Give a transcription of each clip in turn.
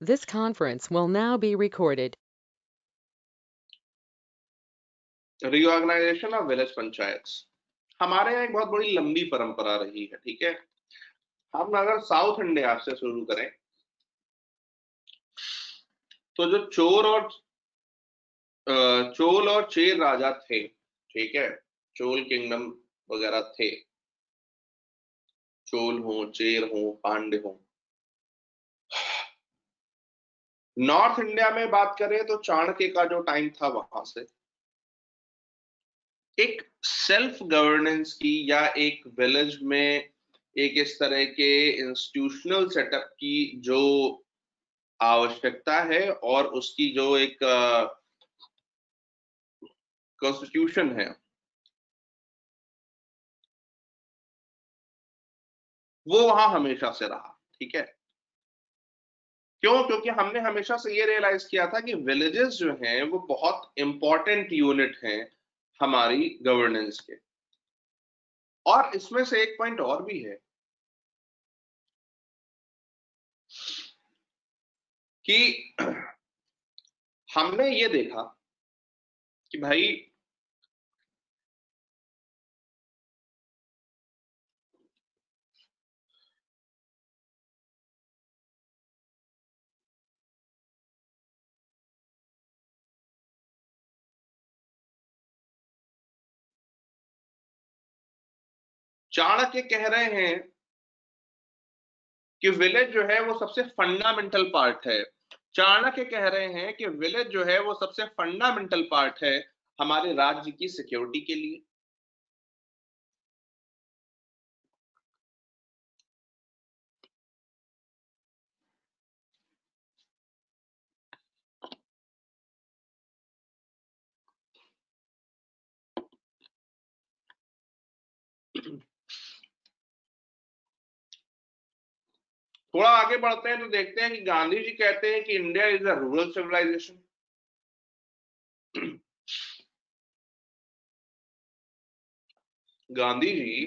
This conference will now be recorded. Reorganisation of village panchayat हमारे यहाँ एक बहुत बड़ी लंबी परंपरा रही है। ठीक है, हम अगर साउथ इंडिया से शुरू करें तो जो चोल और चेर राजा थे, ठीक है, चोल किंगडम वगैरह थे, चोल हो, चेर हो, पांड्य हो। नॉर्थ इंडिया में बात करें तो चाणक्य का जो टाइम था वहां से एक सेल्फ गवर्नेंस की या एक विलेज में एक इस तरह के इंस्टीट्यूशनल सेटअप की जो आवश्यकता है और उसकी जो एक कॉन्स्टिट्यूशन है वो वहां हमेशा से रहा। ठीक है, क्यों? क्योंकि हमने हमेशा से ये रियलाइज किया था कि विलेजेस जो हैं वो बहुत इंपॉर्टेंट यूनिट हैं हमारी गवर्नेंस के। और इसमें से एक पॉइंट और भी है कि हमने ये देखा कि भाई चाणक्य कह रहे हैं कि विलेज जो है वो सबसे फंडामेंटल पार्ट है। चाणक्य कह रहे हैं कि विलेज जो है वो सबसे फंडामेंटल पार्ट है हमारे राज्य की सिक्योरिटी के लिए। थोड़ा आगे बढ़ते हैं तो देखते हैं कि गांधी जी कहते हैं कि India is a rural civilization. Gandhi ji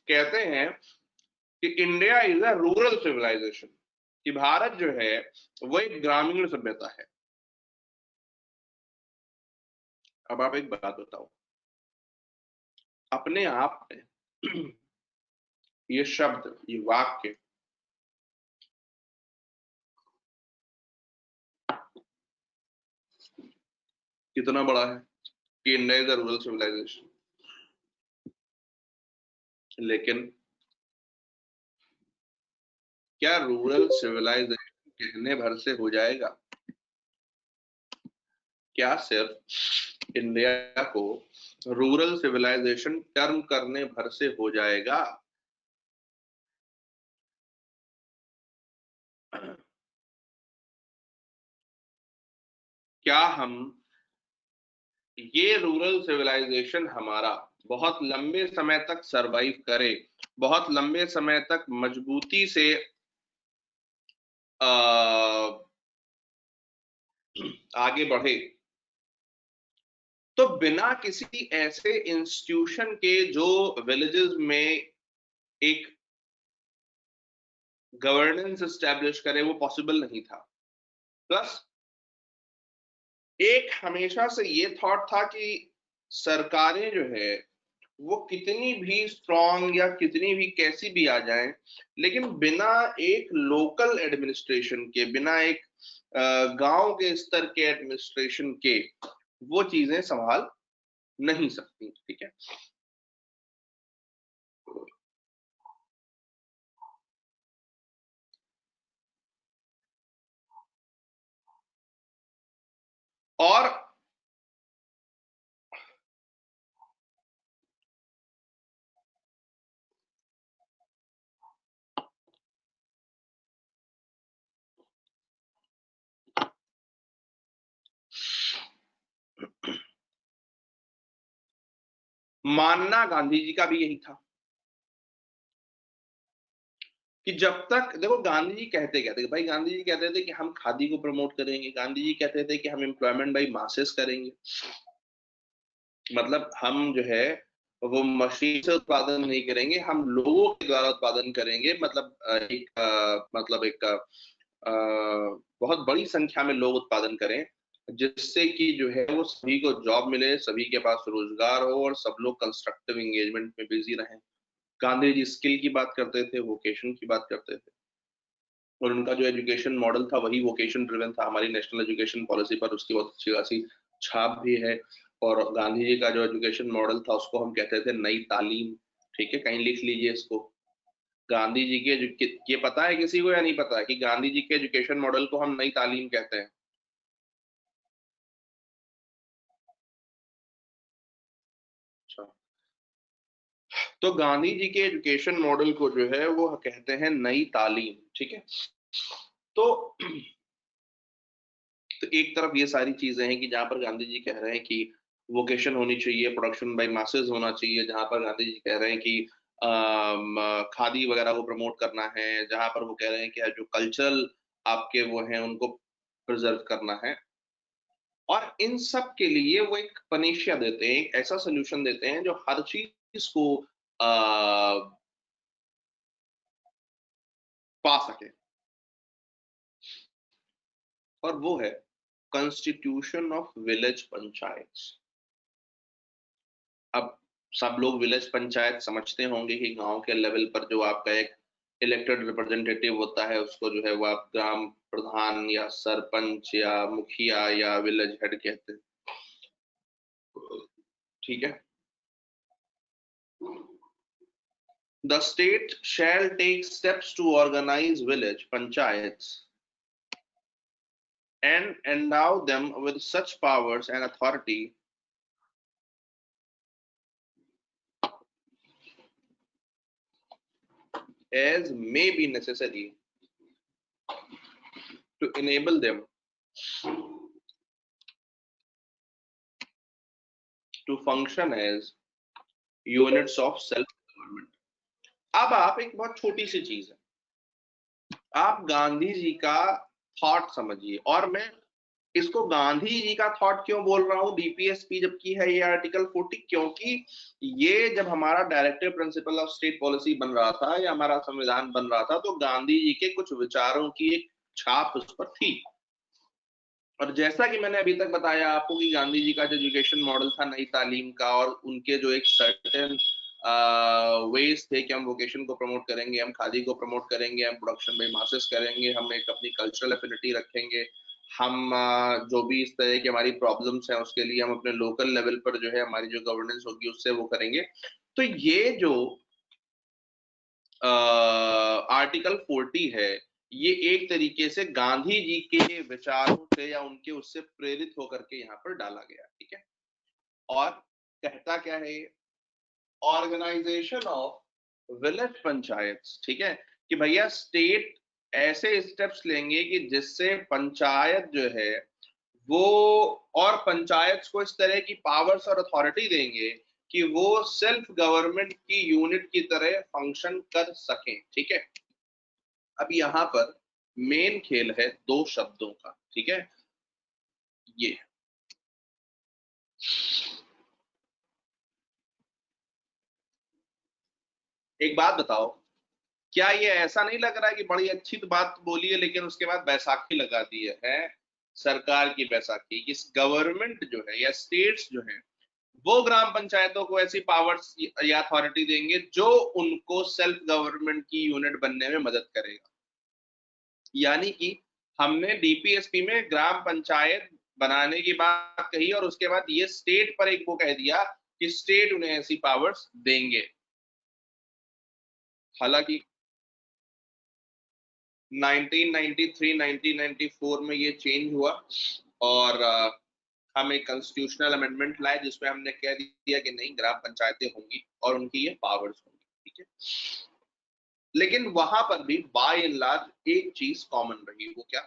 कहते हैं कि India is a rural civilization, कि भारत जो है वो एक ग्रामीण सभ्यता है। अब आप एक बात बताओ, अपने आप में ये शब्द, ये वाक्य कितना बड़ा है कि India is a rural civilisation, लेकिन क्या रूरल सिविलाइजेशन कहने भर से हो जाएगा? क्या सिर्फ इंडिया को रूरल सिविलाइजेशन टर्म करने भर से हो जाएगा? क्या हम ये रूरल सिविलाइजेशन हमारा बहुत लंबे समय तक सरवाइव करे, बहुत लंबे समय तक मजबूती से आगे बढ़े, तो बिना किसी ऐसे इंस्टीट्यूशन के जो विलेजेस में एक गवर्नेंस एस्टेब्लिश करे, वो पॉसिबल नहीं था। प्लस एक हमेशा से ये थॉट था कि सरकारें जो है वो कितनी भी स्ट्रांग या कितनी भी कैसी भी आ जाएं, लेकिन बिना एक लोकल एडमिनिस्ट्रेशन के, बिना एक गांव के स्तर के एडमिनिस्ट्रेशन के वो चीजें संभाल नहीं सकती। ठीक है, और मानना गांधी जी का भी यही था कि जब तक, देखो गांधी जी कहते क्या थे भाई, गांधी जी कहते थे कि हम खादी को प्रमोट करेंगे, गांधी जी कहते थे कि हम एम्प्लॉयमेंट बाई मासेस करेंगे। मतलब हम जो है वो मशीन से उत्पादन नहीं करेंगे, हम लोगों के द्वारा उत्पादन करेंगे। मतलब एक बहुत बहुत बड़ी संख्या में लोग उत्पादन करें, जिससे कि जो है वो सभी को जॉब मिले, सभी के पास रोजगार हो और सब लोग कंस्ट्रक्टिव एंगेजमेंट में बिजी रहें। गांधी जी स्किल की बात करते थे, वोकेशन की बात करते थे, और उनका जो एजुकेशन मॉडल था वही वोकेशन ड्रिवन था। हमारी नेशनल एजुकेशन पॉलिसी पर उसकी बहुत अच्छी खासी छाप भी है। और गांधी जी का जो एजुकेशन मॉडल था उसको हम कहते थे नई तालीम। ठीक है, कहीं लिख लीजिए इसको। गांधी जी के ये पता है किसी को या नहीं पता है कि गांधी जी के एजुकेशन मॉडल को हम नई तालीम कहते हैं? अच्छा, तो गांधी जी के एजुकेशन मॉडल को जो है वो कहते हैं नई तालीम। ठीक है, तो तो एक तरफ ये सारी चीजें हैं कि जहां पर गांधी जी कह रहे हैं कि वोकेशन होनी चाहिए, प्रोडक्शन बाय मासेस होना चाहिए, जहां पर गांधी जी कह रहे हैं कि खादी वगैरह को प्रमोट करना है, जहां पर वो कह रहे हैं कि जो कल्चरल आपके वो हैं उनको प्रिजर्व करना है। और इन सब के लिए वो एक पनेशिया देते हैं, एक ऐसा सोल्यूशन देते हैं जो हर चीज को पा सके, और वो है कॉन्स्टिट्यूशन ऑफ विलेज पंचायत। अब सब लोग विलेज पंचायत समझते होंगे कि गांव के लेवल पर जो आपका एक इलेक्टेड रिप्रेजेंटेटिव होता है उसको जो है वो आप ग्राम प्रधान या सरपंच या मुखिया या विलेज हेड कहते हैं। ठीक है, the state shall take steps to organize village panchayats and endow them with such powers and authority as may be necessary to enable them to function as units of self government। अब आप एक बहुत छोटी सी चीज है, आप गांधी जी का thought समझिए। और मैं इसको गांधी जी का थॉट क्यों बोल रहा हूं डीपीएसपी जबकि है ये आर्टिकल 40, क्योंकि ये जब हमारा directive principle of state policy बन रहा था या हमारा संविधान बन रहा था तो गांधी जी के कुछ विचारों की एक छाप उस पर थी। और जैसा कि मैंने अभी तक बताया आपको कि गांधी जी का जो एजुकेशन मॉडल था नई तालीम का, और उनके जो एक सर्टेन वेज थे कि हम वोकेशन को प्रमोट करेंगे, हम खादी को प्रमोट करेंगे, हम प्रोडक्शन बाय मासेस करेंगे, हम एक अपनी कल्चरल एफिनिटी रखेंगे, हम जो भी इस तरह की हमारी प्रॉब्लम्स हैं उसके लिए हम अपने लोकल लेवल पर जो है हमारी जो गवर्नेंस होगी उससे वो करेंगे। तो ये जो आर्टिकल 40 है, ये एक तरीके से गांधी जी के विचारों से या उनके उससे प्रेरित होकर के यहाँ पर डाला गया। ठीक है, और कहता क्या है ये? Organisation of village panchayat. ठीक है, कि भैया स्टेट ऐसे स्टेप्स लेंगे कि जिससे पंचायत जो है वो, और पंचायत को इस तरह की पावर्स और अथॉरिटी देंगे कि वो सेल्फ गवर्नमेंट की यूनिट की तरह फंक्शन कर सकें। ठीक है, अब यहाँ पर मेन खेल है दो शब्दों का। ठीक है, ये एक बात बताओ, क्या ये ऐसा नहीं लग रहा है कि बड़ी अच्छी तो बात बोली है लेकिन उसके बाद बैसाखी लगा दी है सरकार की बैसाखी? इस गवर्नमेंट जो है या स्टेट्स जो है वो ग्राम पंचायतों को ऐसी पावर्स या अथॉरिटी देंगे जो उनको सेल्फ गवर्नमेंट की यूनिट बनने में मदद करेगा। यानी कि हमने डीपीएसपी में ग्राम पंचायत बनाने की बात कही और उसके बाद ये स्टेट पर एक वो कह दिया कि स्टेट उन्हें ऐसी पावर्स देंगे। हालांकि 1993 1994 में ये चेंज हुआ और हम एक कॉन्स्टिट्यूशनल अमेंडमेंट लाए जिसमें हमने कह दिया कि नहीं, ग्राम पंचायतें होंगी और उनकी ये पावर्स होंगी। ठीक है, लेकिन वहां पर भी बाय एंड लार्ज एक चीज कॉमन रही, वो क्या?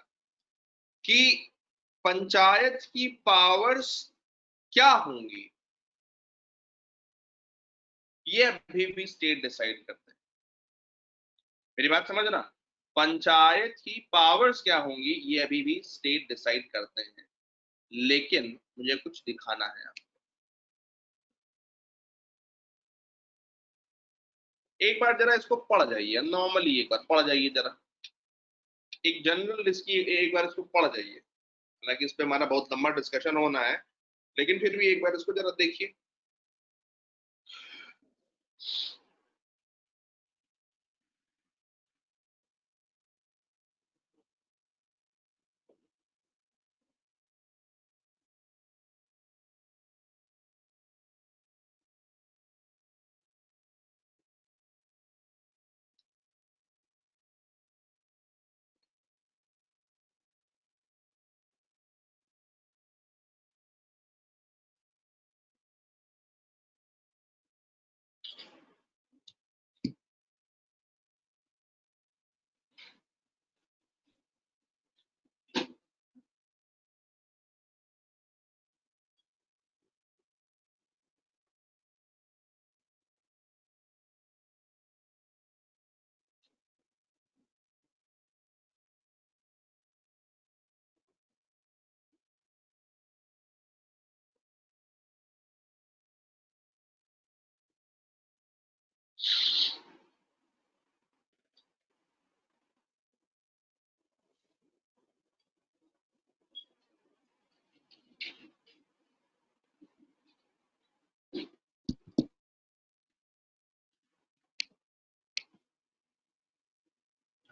कि पंचायत की पावर्स क्या होंगी ये अभी भी स्टेट डिसाइड करते हैं। मेरी बात समझना, पंचायत की पावर्स क्या होंगी ये अभी भी स्टेट डिसाइड करते हैं, लेकिन मुझे कुछ दिखाना है। एक बार जरा इसको पढ़ जाइए, नॉर्मली एक बार पढ़ जाइए जरा। एक जनरल इसकी एक बार इसको पढ़ जाइए, हालांकि इस पे हमारा बहुत लंबा डिस्कशन होना है, लेकिन फिर भी एक बार इसको जरा देखिए।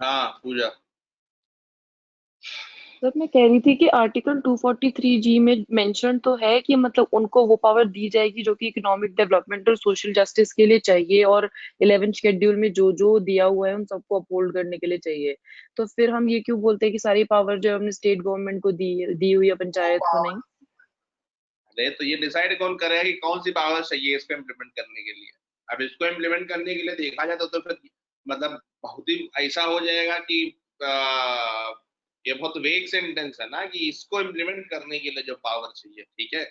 हाँ पूजा। सर मैं कह रही थी कि आर्टिकल 243 जी में मेंशन तो है कि मतलब उनको वो पावर दी जाएगी जो कि इकोनॉमिक डेवलपमेंट और सोशल जस्टिस के लिए चाहिए, और 11th शेड्यूल में जो जो दिया हुआ है उन सबको अपहोल्ड करने के लिए चाहिए। तो फिर हम ये क्यों बोलते हैं कि सारी पावर जो हमने स्टेट गवर्नमेंट को दी हुई है, पंचायत को नहीं? अरे तो ये डिसाइड कौन करेगा कि कौन सी पावर चाहिए इसको इम्प्लीमेंट करने के लिए? अब इसको इम्प्लीमेंट करने के लिए देखा जाए तो फिर मतलब बहुत ही ऐसा हो जाएगा कि ये बहुत वेग सेंटेंस है ना कि इसको इम्प्लीमेंट करने के लिए जो पावर चाहिए, ठीक है,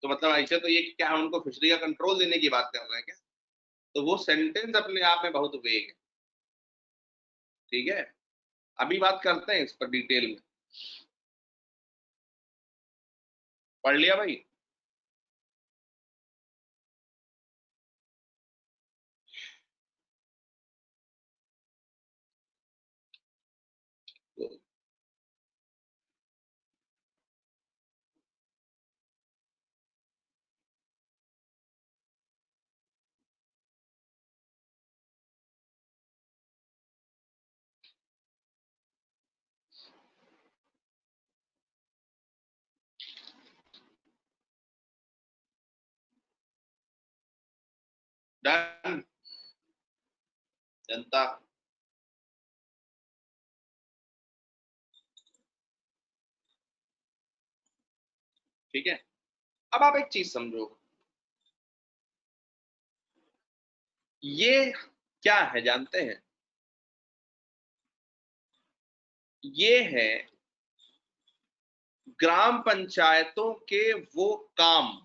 तो मतलब ऐसे तो ये क्या हम उनको फिशरी का कंट्रोल देने की बात कर रहे हैं क्या? तो वो सेंटेंस अपने आप में बहुत वेग है, ठीक है। अभी बात करते हैं इस पर डिटेल में। पढ़ लिया भाई? डन। जनता। ठीक है, अब आप एक चीज समझो, ये क्या है जानते हैं? ये है ग्राम पंचायतों के वो काम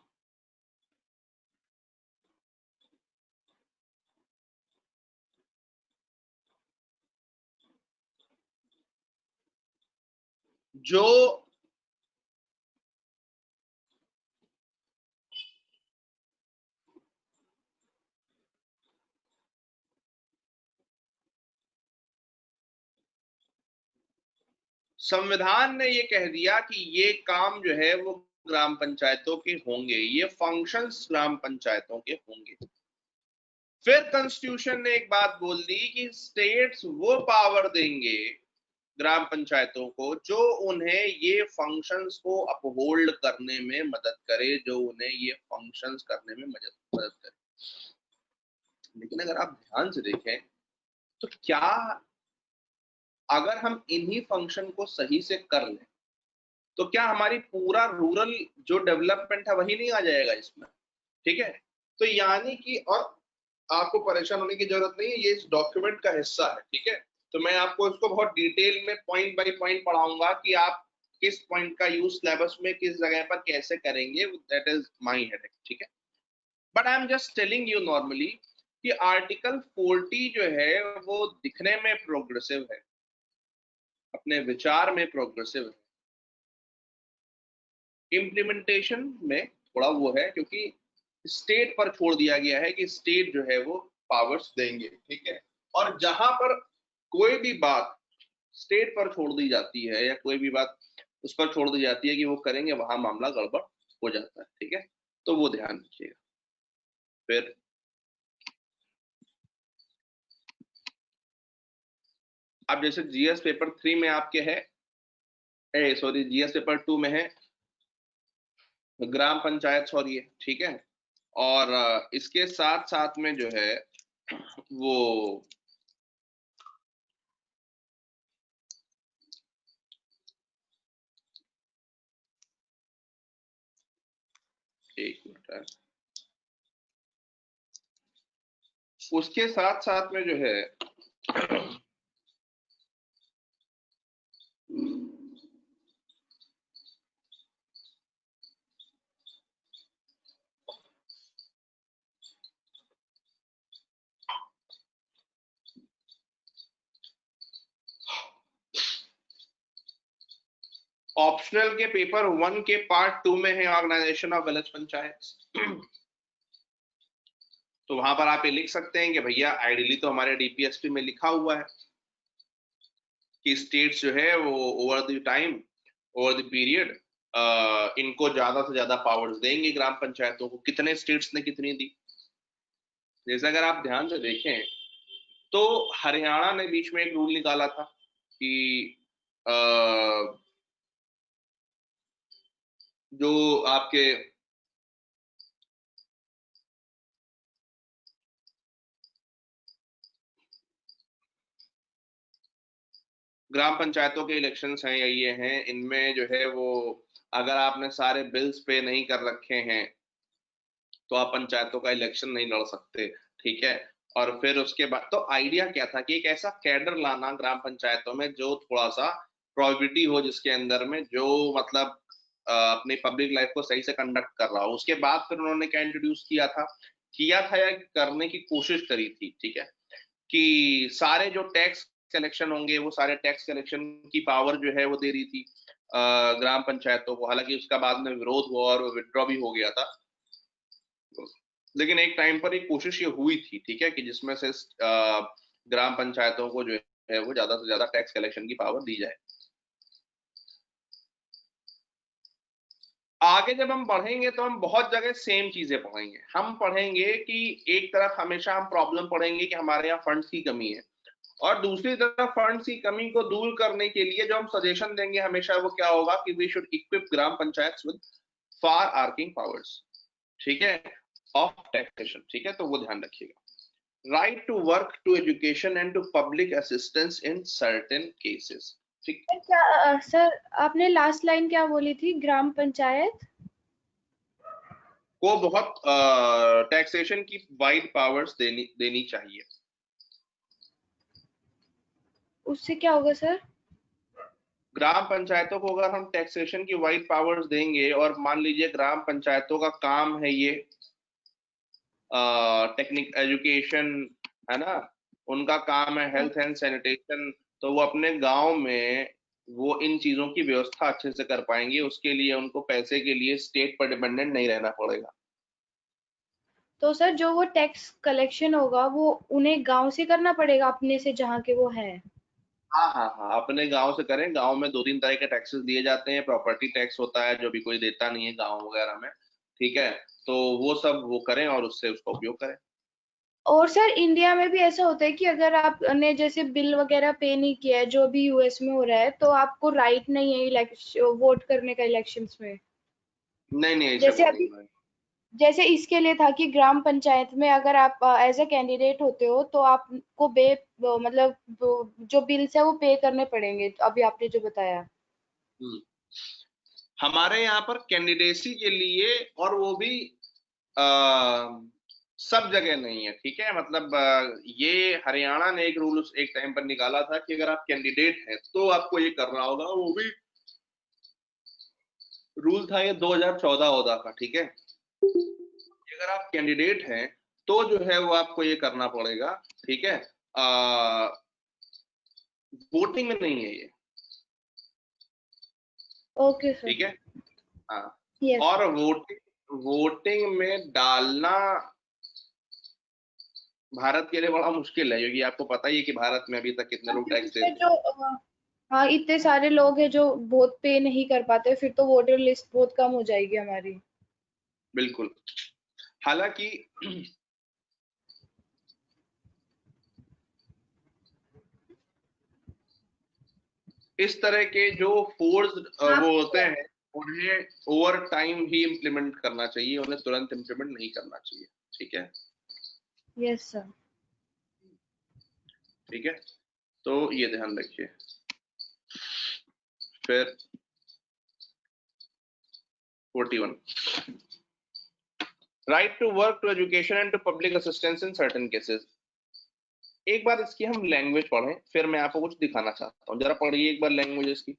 जो संविधान ने ये कह दिया कि ये काम जो है वो ग्राम पंचायतों के होंगे, ये फंक्शंस ग्राम पंचायतों के होंगे। फिर कॉन्स्टिट्यूशन ने एक बात बोल दी कि स्टेट्स वो पावर देंगे ग्राम पंचायतों को जो उन्हें ये फंक्शंस को अपहोल्ड करने में मदद करे, जो उन्हें ये फंक्शंस करने में मदद करे। लेकिन अगर आप ध्यान से देखें तो क्या अगर हम इन्हीं फंक्शन को सही से कर लें तो क्या हमारी पूरा रूरल जो डेवलपमेंट है वही नहीं आ जाएगा इसमें? ठीक है, तो यानी कि और आपको परेशान होने की जरूरत नहीं है, ये इस डॉक्यूमेंट का हिस्सा है, ठीक है। तो मैं आपको इसको बहुत डिटेल में पॉइंट बाय पॉइंट पढ़ाऊंगा कि आप किस पॉइंट का यूज सिलेबस में किस जगह पर कैसे करेंगे, दैट इज माई हेडेक, ठीक है। But I am just telling you normally कि आर्टिकल 40 जो है वो दिखने में प्रोग्रेसिव है, अपने विचार में प्रोग्रेसिव है, इम्प्लीमेंटेशन में थोड़ा वो है क्योंकि स्टेट पर छोड़ दिया गया है कि स्टेट जो है वो पावर्स देंगे, ठीक है। और जहां पर कोई भी बात स्टेट पर छोड़ दी जाती है, या कोई भी बात उस पर छोड़ दी जाती है कि वो करेंगे, वहां मामला गड़बड़ हो जाता है। ठीक है, तो वो ध्यान रखिएगा। फिर अब जैसे जीएस पेपर 3 में आपके है, सॉरी जीएस पेपर 2 में है ग्राम पंचायत, सॉरी है, ठीक है। और इसके साथ साथ में जो है वो एक मिनट है, उसके साथ साथ में जो है ऑप्शनल के पेपर 1 के पार्ट 2 में है ऑर्गेनाइजेशन ऑफ विलेज पंचायत। तो वहां पर आप ये लिख सकते हैं कि भैया आइडियली तो हमारे डीपीएसपी में लिखा हुआ है कि स्टेट्स जो है वो over the time, over the period इनको ज्यादा से ज्यादा पावर्स देंगे ग्राम पंचायतों को। कितने स्टेट्स ने कितनी दी? जैसे अगर आप ध्यान से देखें तो हरियाणा ने बीच में एक रूल निकाला था कि जो आपके ग्राम पंचायतों के इलेक्शंस हैं या ये हैं, इनमें जो है वो अगर आपने सारे बिल्स पे नहीं कर रखे हैं तो आप पंचायतों का इलेक्शन नहीं लड़ सकते। ठीक है, और फिर उसके बाद तो आइडिया क्या था कि एक ऐसा कैडर लाना ग्राम पंचायतों में जो थोड़ा सा प्रोबेबिलिटी हो, जिसके अंदर में जो मतलब अपनी पब्लिक लाइफ को सही से कंडक्ट कर रहा हो। उसके बाद फिर उन्होंने क्या इंट्रोड्यूस किया था या करने की कोशिश करी थी, ठीक है, कि सारे जो टैक्स कलेक्शन होंगे वो सारे टैक्स कलेक्शन की पावर जो है वो दे रही थी ग्राम पंचायतों को। हालांकि उसका बाद में विरोध हुआ और विड्रॉ भी हो गया था, लेकिन एक टाइम पर एक कोशिश ये हुई थी, ठीक है, कि जिसमें से ग्राम पंचायतों को जो है वो ज्यादा से ज्यादा टैक्स कलेक्शन की पावर दी जाए। आगे जब हम पढ़ेंगे तो हम बहुत जगह सेम चीजें पढ़ेंगे। हम पढ़ेंगे कि एक तरफ हमेशा हम प्रॉब्लम पढ़ेंगे कि हमारे यहाँ फंड्स की कमी है, और दूसरी तरफ फंड्स की कमी को दूर करने के लिए जो हम सजेशन देंगे हमेशा वो क्या होगा कि we should equip gram panchayat with far arching powers, ठीक है, ऑफ टैक्सेशन। ठीक है, तो वो ध्यान रखिएगा। Right to work to education and to public assistance in certain cases. ठीक, क्या सर आपने लास्ट लाइन क्या बोली थी? ग्राम पंचायत को बहुत टैक्सेशन की वाइड पावर्स देनी चाहिए। उससे क्या होगा सर? ग्राम पंचायतों को अगर हम टैक्सेशन की वाइड पावर्स देंगे, और मान लीजिए ग्राम पंचायतों का काम है ये टेक्निक एजुकेशन, है ना, उनका काम है हेल्थ एंड सैनिटेशन, तो वो अपने गांव में वो इन चीजों की व्यवस्था अच्छे से कर पाएंगे। उसके लिए उनको पैसे के लिए स्टेट पर डिपेंडेंट नहीं रहना पड़ेगा। तो सर जो वो टैक्स कलेक्शन होगा वो उन्हें गांव से करना पड़ेगा अपने से, जहाँ के वो हैं? हाँ हाँ हाँ, अपने गांव से करें। गांव में 2-3 तरह के टैक्सेस दिए जाते हैं। प्रॉपर्टी टैक्स होता है जो भी कोई देता नहीं है गांव वगैरह में, ठीक है, तो वो सब वो करें और उससे उसका उपयोग करें। और सर इंडिया में भी ऐसा होता है कि अगर आपने जैसे बिल वगैरह पे नहीं किया है, जो भी यूएस में हो रहा है, तो आपको राइट नहीं है इलेक्शन वोट करने का इलेक्शंस में? नहीं नहीं, ऐसे जैसे वो नहीं अभी है। जैसे इसके लिए था कि ग्राम पंचायत में अगर आप एज अ कैंडिडेट होते हो तो आपको मतलब जो बिल्स है वो पे करने पड़ेंगे, अभी आपने जो बताया। हम्म। हमारे यहाँ पर कैंडिडेसी के लिए, और वो भी आ, सब जगह नहीं है, ठीक है, मतलब ये हरियाणा ने एक रूल एक टाइम पर निकाला था कि अगर आप कैंडिडेट हैं तो आपको ये करना होगा। वो भी रूल था ये 2014 का, ठीक है। अगर आप कैंडिडेट हैं तो जो है वो आपको ये करना पड़ेगा, ठीक है। वोटिंग में नहीं है ये, ओके सर। ठीक है। हाँ, यस। और वोटिंग वोटिंग में डालना भारत के लिए बड़ा मुश्किल है, क्योंकि आपको पता ही है कि भारत में अभी तक कितने लोग क्योंकि टैक्स दे सर रहे हैं। हाँ, इतने सारे लोग हैं जो बहुत पे नहीं कर पाते, फिर तो वोटर लिस्ट बहुत कम हो जाएगी हमारी। बिल्कुल। हालांकि इस तरह के जो फोर्स वो होते हैं, उन्हें ओवर टाइम ही इम्प्लीमेंट करना चाहिए, उन्हें तुरंत इम्प्लीमेंट नहीं करना चाहिए। ठीक है, यस सर। ठीक है, तो ये ध्यान रखिए। फिर 41, right to work to education and to public assistance in certain cases. एक बार इसकी हम लैंग्वेज पढ़ें, फिर मैं आपको कुछ दिखाना चाहता हूँ। जरा पढ़िए एक बार लैंग्वेज इसकी।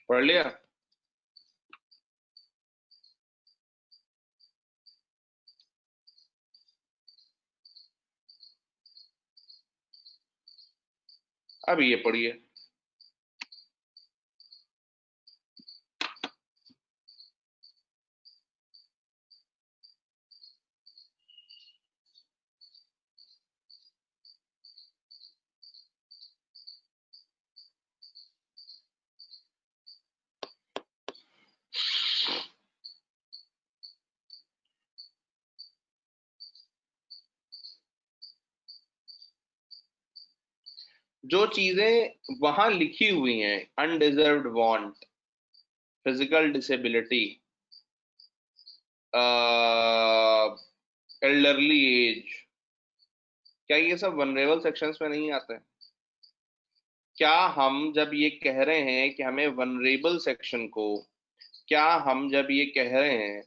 पढ़ लिया? अब ये पढ़िए। जो चीजें वहां लिखी हुई हैं, undeserved want, physical disability, elderly age, क्या ये सब वनरेबल सेक्शंस में नहीं आते हैं? क्या हम जब ये कह रहे हैं कि हमें वनरेबल सेक्शन को, क्या हम जब ये कह रहे हैं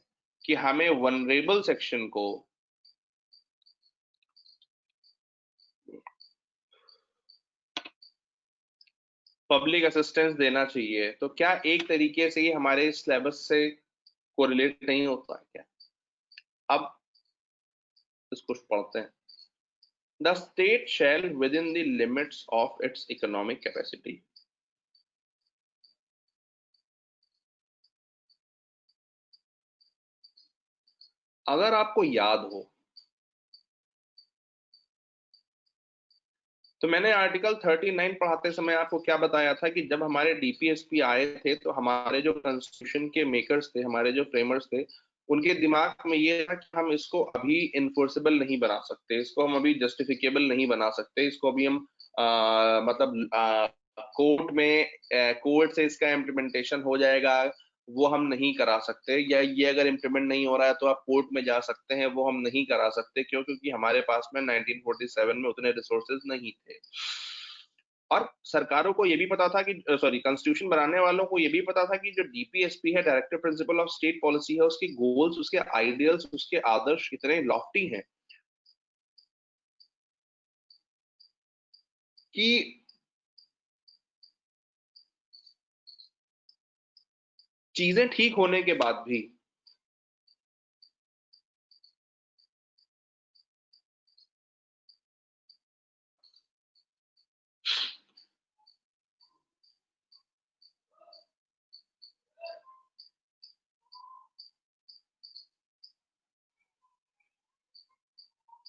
कि हमें वनरेबल सेक्शन को पब्लिक असिस्टेंस देना चाहिए, तो क्या एक तरीके से ये हमारे सिलेबस से कोरिलेट नहीं होता है क्या? अब इसको पढ़ते हैं। The state shall with in the limits of its economic capacity. अगर आपको याद हो तो मैंने आर्टिकल 39 पढ़ाते समय आपको क्या बताया था कि जब हमारे डीपीएसपी आए थे तो हमारे जो कॉन्स्टिट्यूशन के मेकर्स थे, हमारे जो फ्रेमर्स थे, उनके दिमाग में ये था कि हम इसको अभी इन्फोर्सेबल नहीं बना सकते, इसको हम अभी जस्टिफिकेबल नहीं बना सकते, इसको अभी हम मतलब कोर्ट में कोर्ट से इसका इम्प्लीमेंटेशन हो जाएगा, वो हम नहीं करा सकते, या ये अगर इम्प्लीमेंट नहीं हो रहा है तो आप कोर्ट में जा सकते हैं, वो हम नहीं करा सकते। क्यों? क्योंकि हमारे पास में 1947 में उतने रिसोर्सेज नहीं थे। और सरकारों को ये भी पता था कि, सॉरी, कॉन्स्टिट्यूशन बनाने वालों को ये भी पता था कि जो डीपीएसपी है, directive principle of state policy है, उसके गोल्स, उसके आइडियल्स, उसके आदर्श कितने लॉफ्टी हैं कि चीजें ठीक होने के बाद भी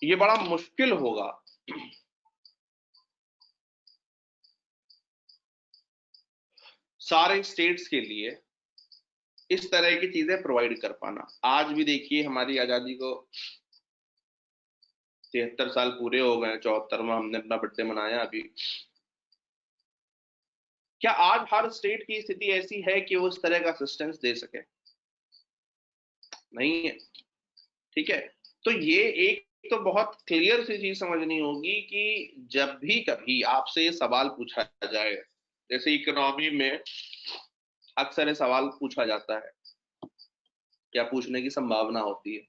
ये बड़ा मुश्किल होगा सारे स्टेट्स के लिए इस तरह की चीजें प्रोवाइड कर पाना। आज भी देखिए, हमारी आजादी को 73 साल पूरे हो गए, 74वां हमने अपना बर्थडे मनाया अभी। क्या आज हर स्टेट की स्थिति ऐसी है कि वो इस तरह का असिस्टेंस दे सके? नहीं है। ठीक है, तो ये एक तो बहुत क्लियर सी चीज समझनी होगी कि जब भी कभी आपसे ये सवाल पूछा जाए, जैसे इकोनॉमी में अक्सर ये सवाल पूछा जाता है या पूछने की संभावना होती है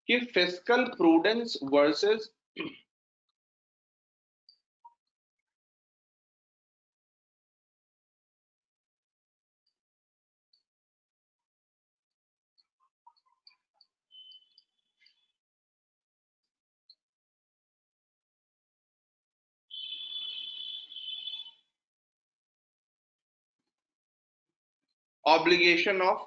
कि fiscal prudence versus obligation of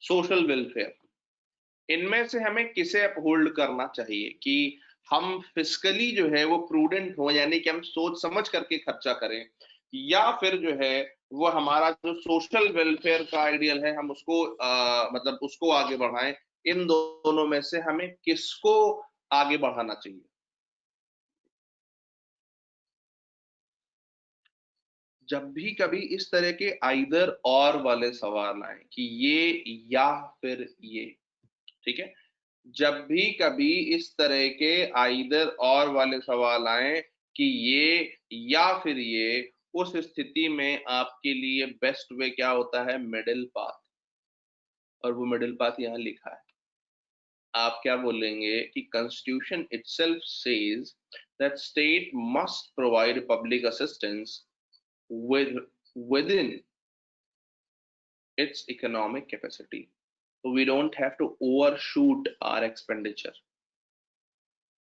social welfare, इनमें से हमें किसे अपहोल्ड करना चाहिए कि हम फिस्कली जो है वो प्रूडेंट हो, यानी कि हम सोच समझ करके खर्चा करें, या फिर जो है वो हमारा जो सोशल वेलफेयर का आइडियल है हम उसको मतलब उसको आगे बढ़ाएं। इन दोनों में से हमें किसको आगे बढ़ाना चाहिए? जब भी कभी इस तरह के आइदर और वाले सवाल आए कि ये या फिर ये, ठीक है, जब भी कभी इस तरह के आइदर और वाले सवाल आए कि ये या फिर ये, उस स्थिति में आपके लिए बेस्ट वे क्या होता है? Middle path. और वो मिडिल पाथ यहाँ लिखा है। आप क्या बोलेंगे कि constitution itself says that state must provide public assistance within its economic capacity. So we don't have to overshoot our expenditure.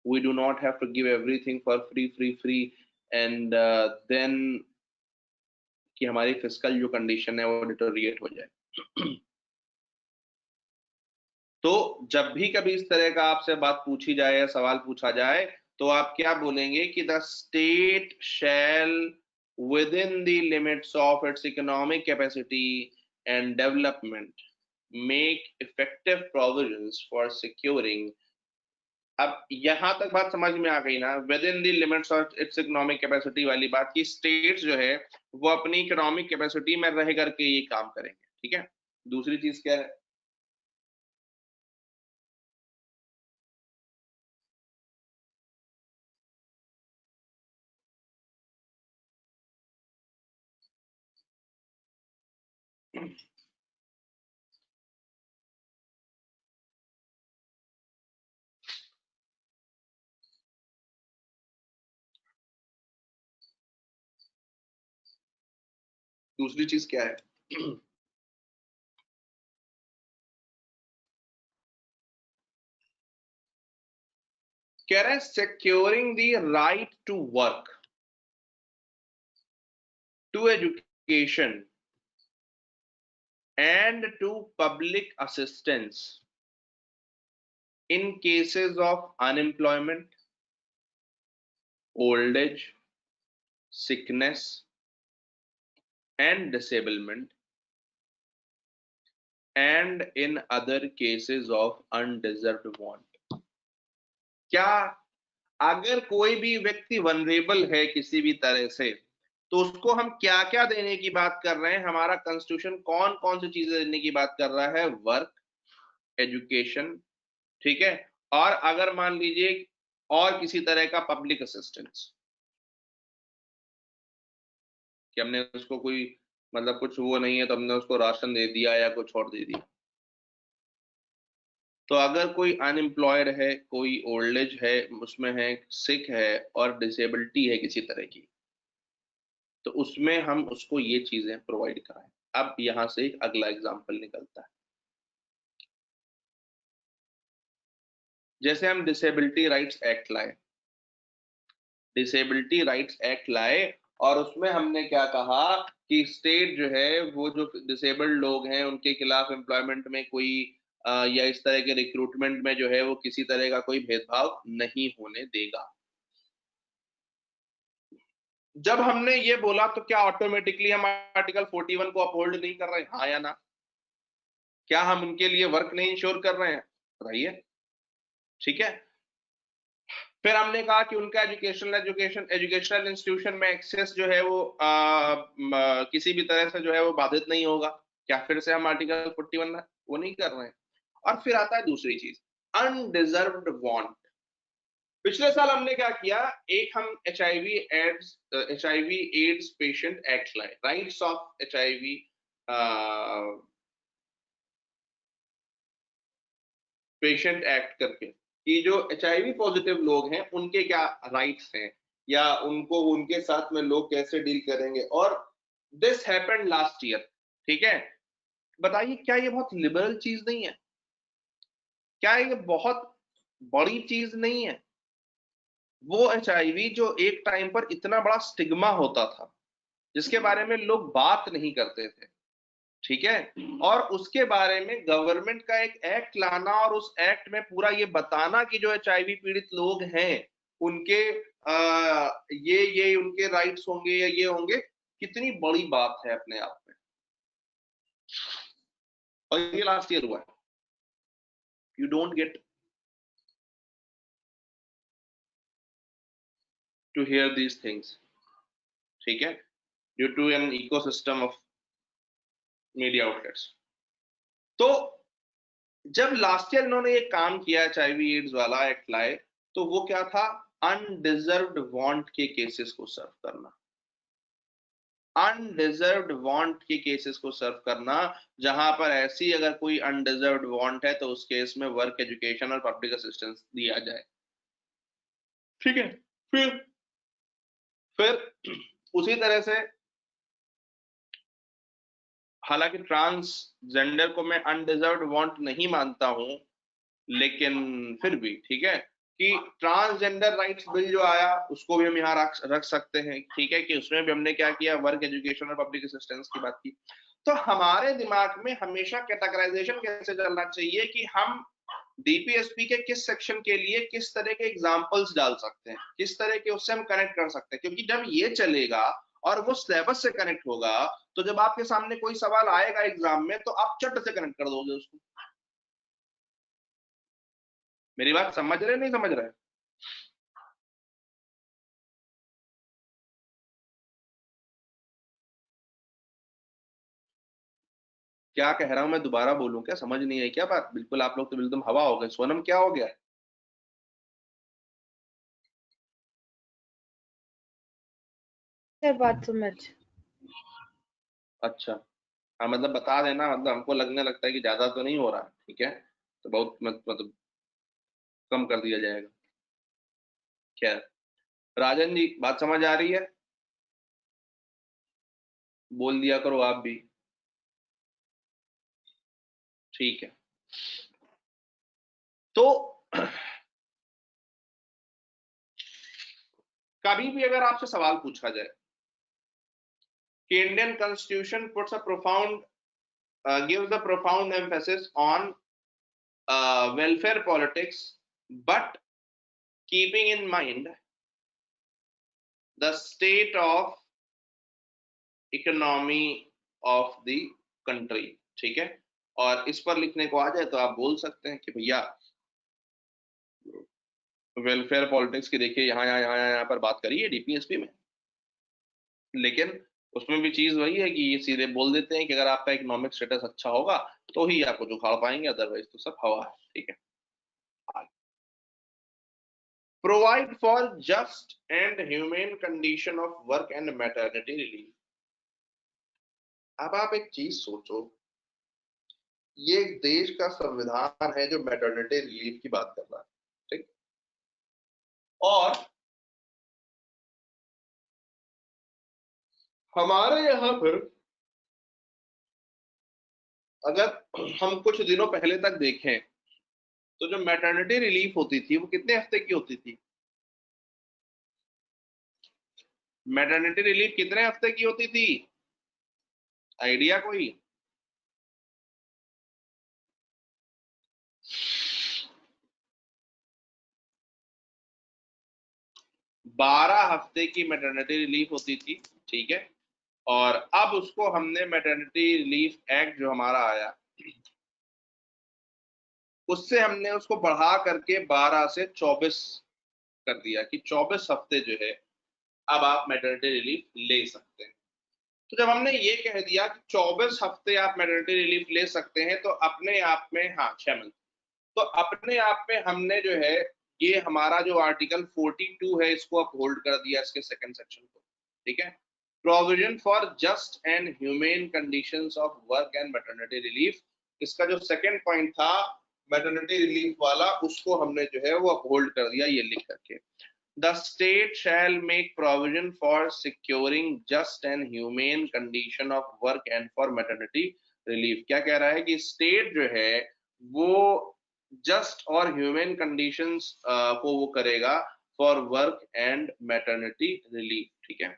We do not have to give everything for free and then कि हमारी fiscal जो condition है वो deteriorate हो जाए। तो जब भी कभी इस तरह का आपसे बात पूछी जाए या सवाल पूछा जाए तो आप क्या बोलेंगे कि the state shall within the limits of its economic capacity and development make effective provisions for securing। अब यहां तक बात समझ में आ गई ना, with in the limits of its economic capacity वाली बात की स्टेट्स जो है वो अपनी इकोनॉमिक कैपेसिटी में रह करके ये काम करेंगे, ठीक है। दूसरी चीज क्या है? दूसरी चीज क्या है? कह रहे हैं securing the right to work, to education and to public assistance in cases of unemployment, old age, sickness and disablement and in other cases of undeserved want। क्या अगर कोई भी व्यक्ति वनरेबल है किसी भी तरह से तो उसको हम क्या क्या देने की बात कर रहे हैं? हमारा कॉन्स्टिट्यूशन कौन कौन सी चीजें देने की बात कर रहा है? वर्क, एजुकेशन, ठीक है, और अगर मान लीजिए और किसी तरह का पब्लिक असिस्टेंस कि हमने उसको कोई मतलब कुछ वो नहीं है तो हमने उसको राशन दे दिया या कुछ और दे दिया। तो अगर कोई अनएम्प्लॉयड है, कोई ओल्ड एज है, उसमें है सिक है और डिसेबिलिटी है किसी तरह की, तो उसमें हम उसको ये चीजें प्रोवाइड कराएं। अब यहां से एक अगला एग्जांपल निकलता है। जैसे हम डिसेबिलिटी राइट्स एक्ट लाए, डिसेबिलिटी राइट्स एक्ट लाए और उसमें हमने क्या कहा कि स्टेट जो है वो जो डिसेबल्ड लोग हैं उनके खिलाफ एम्प्लॉयमेंट में कोई या इस तरह के रिक्रूटमेंट में जो है वो किसी तरह का कोई भेदभाव नहीं होने देगा। जब हमने ये बोला तो क्या ऑटोमेटिकली हम आर्टिकल 41 को अपहोल्ड नहीं कर रहे हैं? हाँ या ना? क्या हम उनके लिए वर्क नहीं इंश्योर कर रहे हैं? बताइए, ठीक है। फिर हमने कहा कि उनका एजुकेशनल इंस्टीट्यूशन में एक्सेस जो है वो किसी भी तरह से जो है वो बाधित नहीं होगा। क्या फिर से हम आर्टिकल 41 वो नहीं कर रहे हैं? और फिर आता है दूसरी चीज, अनडिजर्व्ड वांट। पिछले साल हमने क्या किया, एक हम HIV एड्स पेशेंट एक्ट लाए, rights of HIV patient act करके, कि जो HIV पॉजिटिव लोग हैं उनके क्या राइट्स हैं, या उनको उनके साथ में लोग कैसे डील करेंगे। और दिस हैपेंड लास्ट ईयर, ठीक है। बताइए क्या ये बहुत लिबरल चीज नहीं है? क्या ये बहुत बड़ी चीज नहीं है? वो HIV जो एक टाइम पर इतना बड़ा स्टिग्मा होता था, जिसके बारे में लोग बात नहीं करते थे, ठीक है, और उसके बारे में गवर्नमेंट का एक एक्ट लाना और उस एक्ट में पूरा ये बताना कि जो HIV पीड़ित लोग हैं उनके ये उनके राइट्स होंगे या ये होंगे, कितनी बड़ी बात है अपने आप में। और ये लास्ट ईयर हुआ है। You don't get to hear these things, ठीक है, due to an ecosystem of media outlets. तो जब लास्ट ईयर इन्होंने ये काम किया HIV एड्स वाला एक्ट लाए, तो वो क्या था, अनडिजर्व्ड वांट के केसेस को सर्व करना, अनडिजर्व्ड वांट के केसेस को सर्व करना, जहां पर ऐसी अगर कोई अनडिजर्व्ड वांट है तो उस केस में वर्क एजुकेशन और पब्लिक असिस्टेंस दिया जाए, ठीक है। फिर उसी तरह से, हालांकि ट्रांसजेंडर को मैं अनडिजर्व्ड वांट नहीं मानता हूं, लेकिन फिर भी ठीक है कि ट्रांसजेंडर राइट्स बिल जो आया उसको भी हम यहाँ रख सकते हैं, ठीक है, कि उसमें भी हमने क्या किया, वर्क एजुकेशन और पब्लिक असिस्टेंस की बात की। तो हमारे दिमाग में हमेशा कैटेगराइजेशन कैसे चलना चाहिए कि हम DPSP के किस सेक्शन के लिए किस तरह के एग्जाम्पल्स डाल सकते हैं, किस तरह के उससे हम कनेक्ट कर सकते हैं, क्योंकि जब ये चलेगा और वो सिलेबस से कनेक्ट होगा, तो जब आपके सामने कोई सवाल आएगा एग्जाम में तो आप चट से कनेक्ट कर दोगे उसको। मेरी बात समझ रहे नहीं समझ रहे? क्या कह रहा हूं मैं, दोबारा बोलूं क्या? समझ नहीं आई क्या बात? बिल्कुल आप लोग तो बिल्कुल हवा हो गए। सोनम क्या हो गया? सर बात समझ। अच्छा, हाँ मतलब बता देना, मतलब हमको लगने लगता है कि ज्यादा तो नहीं हो रहा, ठीक है, तो बहुत मतलब कम कर दिया जाएगा। खैर, राजन जी बात समझ आ रही है? बोल दिया करो आप भी, ठीक है। तो कभी भी अगर आपसे सवाल पूछा जाए कि Indian constitution puts a profound gives a profound emphasis on welfare politics, but keeping in mind the state of economy of the country, ठीक है, और इस पर लिखने को आ जाए तो आप बोल सकते हैं कि भैया वेलफेयर पॉलिटिक्स की देखिए यहाँ पर बात करी है DPSP में, लेकिन उसमें भी चीज वही है कि ये सीधे बोल देते हैं कि अगर आपका इकोनॉमिक स्टेटस अच्छा होगा तो ही आप कुछ उखाड़ पाएंगे, अदरवाइज तो सब हवा है, ठीक है। Provide for just and humane condition of work and maternity relief। अब आप एक चीज सोचो, ये एक देश का संविधान है जो मैटरनिटी रिलीफ की बात कर रहा है, ठीक, और हमारे यहाँ पर अगर हम कुछ दिनों पहले तक देखें तो जो मैटरनिटी रिलीफ होती थी वो कितने हफ्ते की होती थी? मैटरनिटी रिलीफ कितने हफ्ते की होती थी? आइडिया कोई? 12 हफ्ते की मैटरनिटी रिलीफ होती थी, ठीक है, और अब उसको हमने मैटरनिटी रिलीफ एक्ट जो हमारा आया उससे हमने उसको बढ़ा करके 12 से 24 कर दिया कि 24 हफ्ते जो है अब आप मैटरनिटी रिलीफ ले सकते हैं। तो जब हमने ये कह दिया कि 24 हफ्ते आप मैटरनिटी रिलीफ ले सकते हैं, तो अपने आप में, हाँ 6 मंथ, तो अपने आप में हमने जो है ये हमारा जो आर्टिकल 42 है इसको अपहोल्ड कर दिया, इसके सेकंड सेक्शन को, ठीक है। Provision for just and humane conditions of work and maternity relief, इसका जो सेकंड पॉइंट था मैटरनिटी रिलीफ वाला, उसको हमने जो है वो अपहोल्ड कर दिया ये लिख करके। The state shall make provision for securing just and humane condition of work and for maternity relief। क्या कह रहा है कि स्टेट जो है वो जस्ट और ह्यूमन कंडीशंस को वो करेगा for work and maternity relief, ठीक है।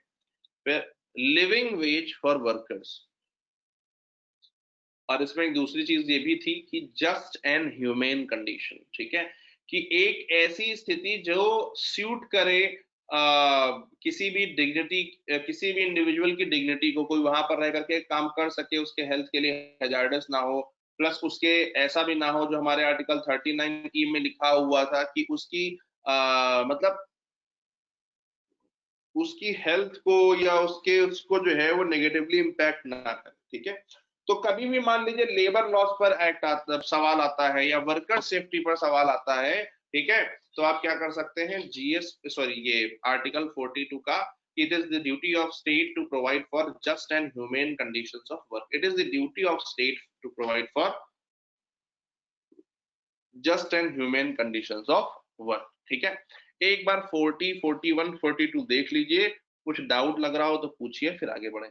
फिर लिविंग वेज फॉर वर्कर्स, और इसमें एक दूसरी चीज ये भी थी कि जस्ट एंड ह्यूमेन कंडीशन, ठीक है, कि एक ऐसी स्थिति जो सूट करे किसी भी डिग्निटी, किसी भी इंडिविजुअल की डिग्निटी को, कोई वहां पर रह करके काम कर सके, उसके हेल्थ के लिए हैजार्डस ना हो, प्लस उसके ऐसा भी ना हो जो हमारे आर्टिकल 39E में लिखा हुआ था कि उसकी मतलब उसकी हेल्थ को या उसको जो है वो नेगेटिवली इम्पैक्ट ना करे, ठीक है। तो कभी भी मान लीजिए लेबर लॉस पर सवाल आता है या वर्कर सेफ्टी पर सवाल आता है, ठीक है, तो आप क्या कर सकते हैं, ये आर्टिकल 42 का, it is the duty of state to provide for just and humane conditions of work. It is the duty of state to provide for just and human conditions of work, ठीक है। एक बार 40, 41, 42 देख लीजिए, कुछ doubt लग रहा हो तो पूछिए, फिर आगे बढ़े।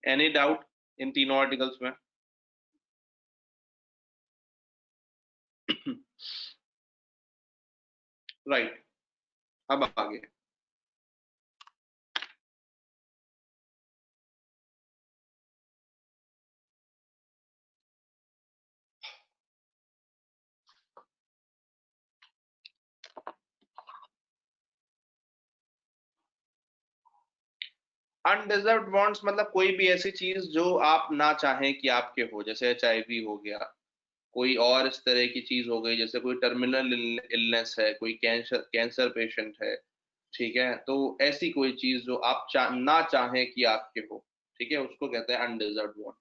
एनी डाउट इन तीनों आर्टिकल्स में? राइट, अब आगे अनडिजर्व्ड वांट्स मतलब कोई भी ऐसी चीज जो आप ना चाहें कि आपके हो, जैसे HIV हो गया, कोई और इस तरह की चीज हो गई, जैसे कोई टर्मिनल इलनेस है, कोई कैंसर पेशेंट है, ठीक है, तो ऐसी कोई चीज जो आप ना चाहें कि आपके हो, ठीक है, उसको कहते हैं undeserved want.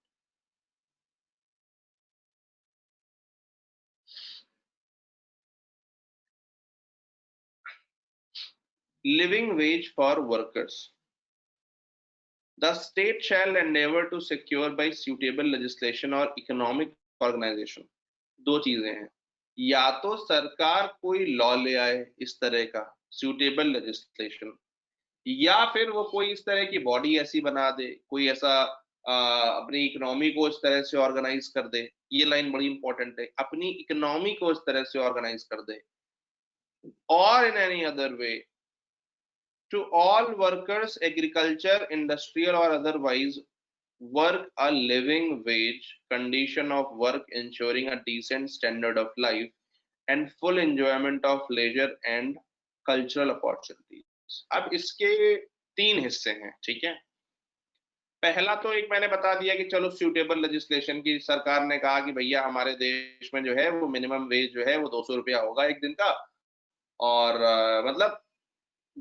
Living wage for workers, the state shall endeavor to secure by suitable legislation और economic organization। दो चीजें हैं, या तो सरकार कोई लॉ ले आए इस तरह का सुटेबल लेजिस्लेशन, या फिर वो कोई इस तरह की बॉडी ऐसी बना दे, कोई ऐसा अपनी इकोनॉमी को इस तरह से ऑर्गेनाइज कर दे, ये लाइन बड़ी इंपॉर्टेंट है, अपनी इकोनॉमी को इस तरह से ऑर्गेनाइज कर दे, और in any other way to all workers, agriculture, industrial or otherwise, work a living wage condition of work ensuring a decent standard of life and full enjoyment of leisure and cultural opportunities। अब इसके तीन हिस्से हैं, ठीक है। पहला तो एक मैंने बता दिया कि चलो सूटेबल लेजिस्लेशन की, सरकार ने कहा कि भैया हमारे देश में जो है वो मिनिमम वेज जो है वो 200 रुपया होगा एक दिन का, और मतलब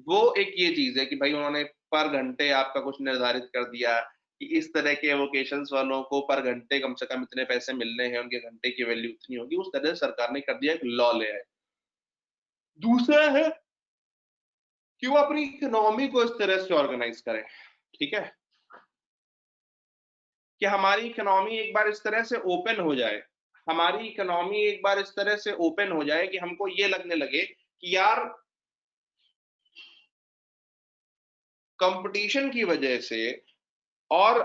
वो एक ये चीज है कि भाई उन्होंने पर घंटे आपका कुछ निर्धारित कर दिया कि इस तरह के वोकेशंस वालों को पर घंटे कम से कम इतने पैसे मिलने हैं, उनके घंटे की वैल्यू इतनी होगी, उस तरह से सरकार ने कर दिया, एक लॉ ले आए। दूसरा है कि वो अपनी इकोनॉमी को इस तरह से ऑर्गेनाइज करें, ठीक है, कि हमारी इकोनॉमी एक बार इस तरह से ओपन हो जाए, हमारी इकोनॉमी एक बार इस तरह से ओपन हो जाए कि हमको ये लगने लगे कि यार कंपटीशन की वजह से और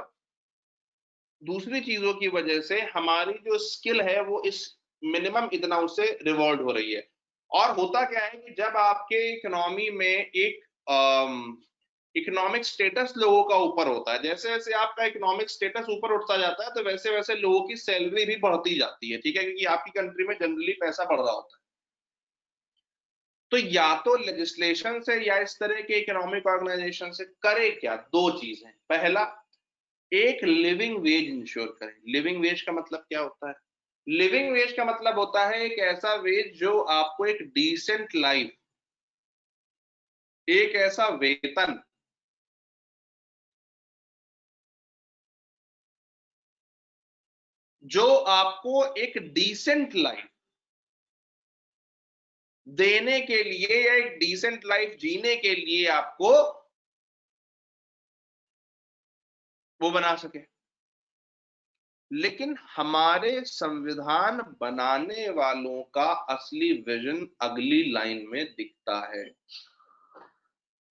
दूसरी चीजों की वजह से हमारी जो स्किल है वो इस मिनिमम इतना उससे रिवॉर्ड हो रही है। और होता क्या है कि जब आपके इकोनॉमी में एक इकोनॉमिक स्टेटस लोगों का ऊपर होता है, जैसे जैसे आपका इकोनॉमिक स्टेटस ऊपर उठता जाता है तो वैसे वैसे लोगों की सैलरी भी बढ़ती जाती है, ठीक है, क्योंकि आपकी कंट्री में जनरली पैसा बढ़ रहा होता है। तो या तो लेजिस्लेशन से या इस तरह के इकोनॉमिक ऑर्गेनाइजेशन से करे क्या, दो चीजें। पहला, एक लिविंग वेज इंश्योर करें। लिविंग वेज का मतलब क्या होता है? लिविंग वेज का मतलब होता है एक ऐसा वेज जो आपको एक डिसेंट लाइफ, एक ऐसा वेतन जो आपको एक डिसेंट लाइफ देने के लिए या एक डिसेंट लाइफ जीने के लिए आपको वो बना सके। लेकिन हमारे संविधान बनाने वालों का असली विजन अगली लाइन में दिखता है।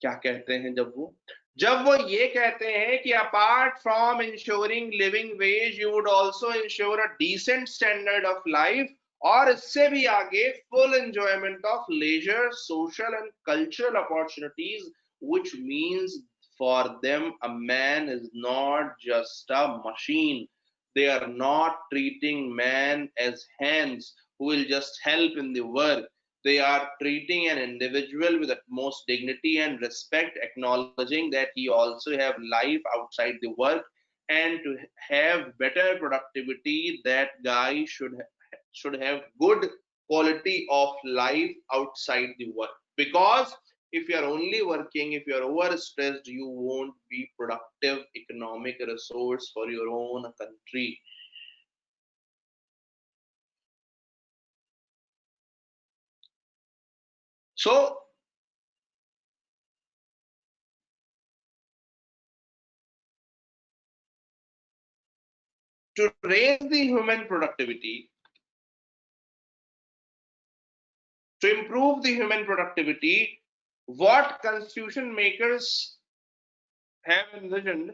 क्या कहते हैं जब वो ये कहते हैं कि apart from ensuring living wage you would also ensure a decent standard of life, और इससे भी आगे full enjoyment of leisure, social and cultural opportunities, which means for them a man is not just a machine. They are not treating man as hands who will just help in the work. They are treating an individual with utmost dignity and respect, acknowledging that he also have life outside the work, and to have better productivity, that guy should have good quality of life outside the work. Because if you are only working, if you are overstressed, you won't be productive economic resource for your own country. So to raise the human productivity, to improve the human productivity, what constitution makers have envisioned